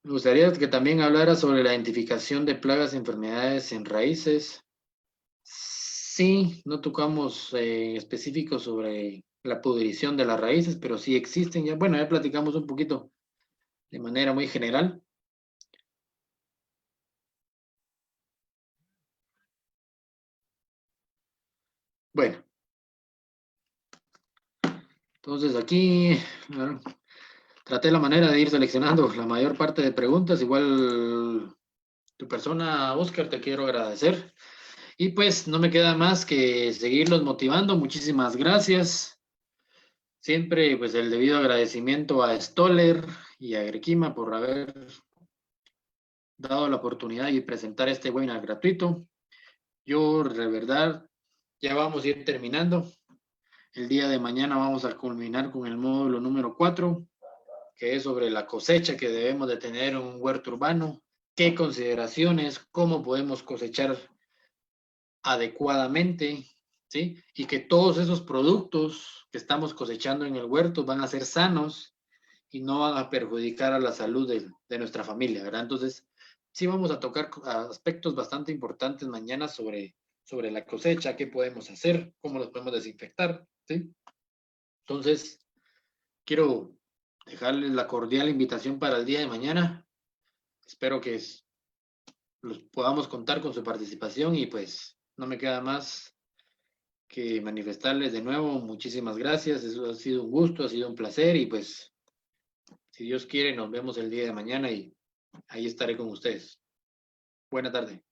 Me gustaría que también hablara sobre la identificación de plagas y enfermedades en raíces. Sí, no tocamos específicos sobre la pudrición de las raíces, pero sí existen. Ya, bueno, ya platicamos un poquito de manera muy general. Bueno, entonces aquí traté la manera de ir seleccionando la mayor parte de preguntas. Igual tu persona, Oscar, te quiero agradecer. Y pues no me queda más que seguirlos motivando. Muchísimas gracias. Siempre pues el debido agradecimiento a Stoller y a Grequima por haber dado la oportunidad y presentar este webinar gratuito. Yo de verdad ya vamos a ir terminando. El día de mañana vamos a culminar con el módulo número 4, que es sobre la cosecha que debemos de tener en un huerto urbano, qué consideraciones, cómo podemos cosechar adecuadamente, ¿sí? Y que todos esos productos que estamos cosechando en el huerto van a ser sanos y no van a perjudicar a la salud de nuestra familia, ¿verdad? Entonces, sí vamos a tocar aspectos bastante importantes mañana sobre la cosecha, qué podemos hacer, cómo los podemos desinfectar, ¿sí? Entonces, quiero dejarles la cordial invitación para el día de mañana. Espero que los podamos contar con su participación y pues no me queda más que manifestarles de nuevo muchísimas gracias. Eso ha sido un gusto, ha sido un placer y pues si Dios quiere nos vemos el día de mañana y ahí estaré con ustedes. Buena tarde.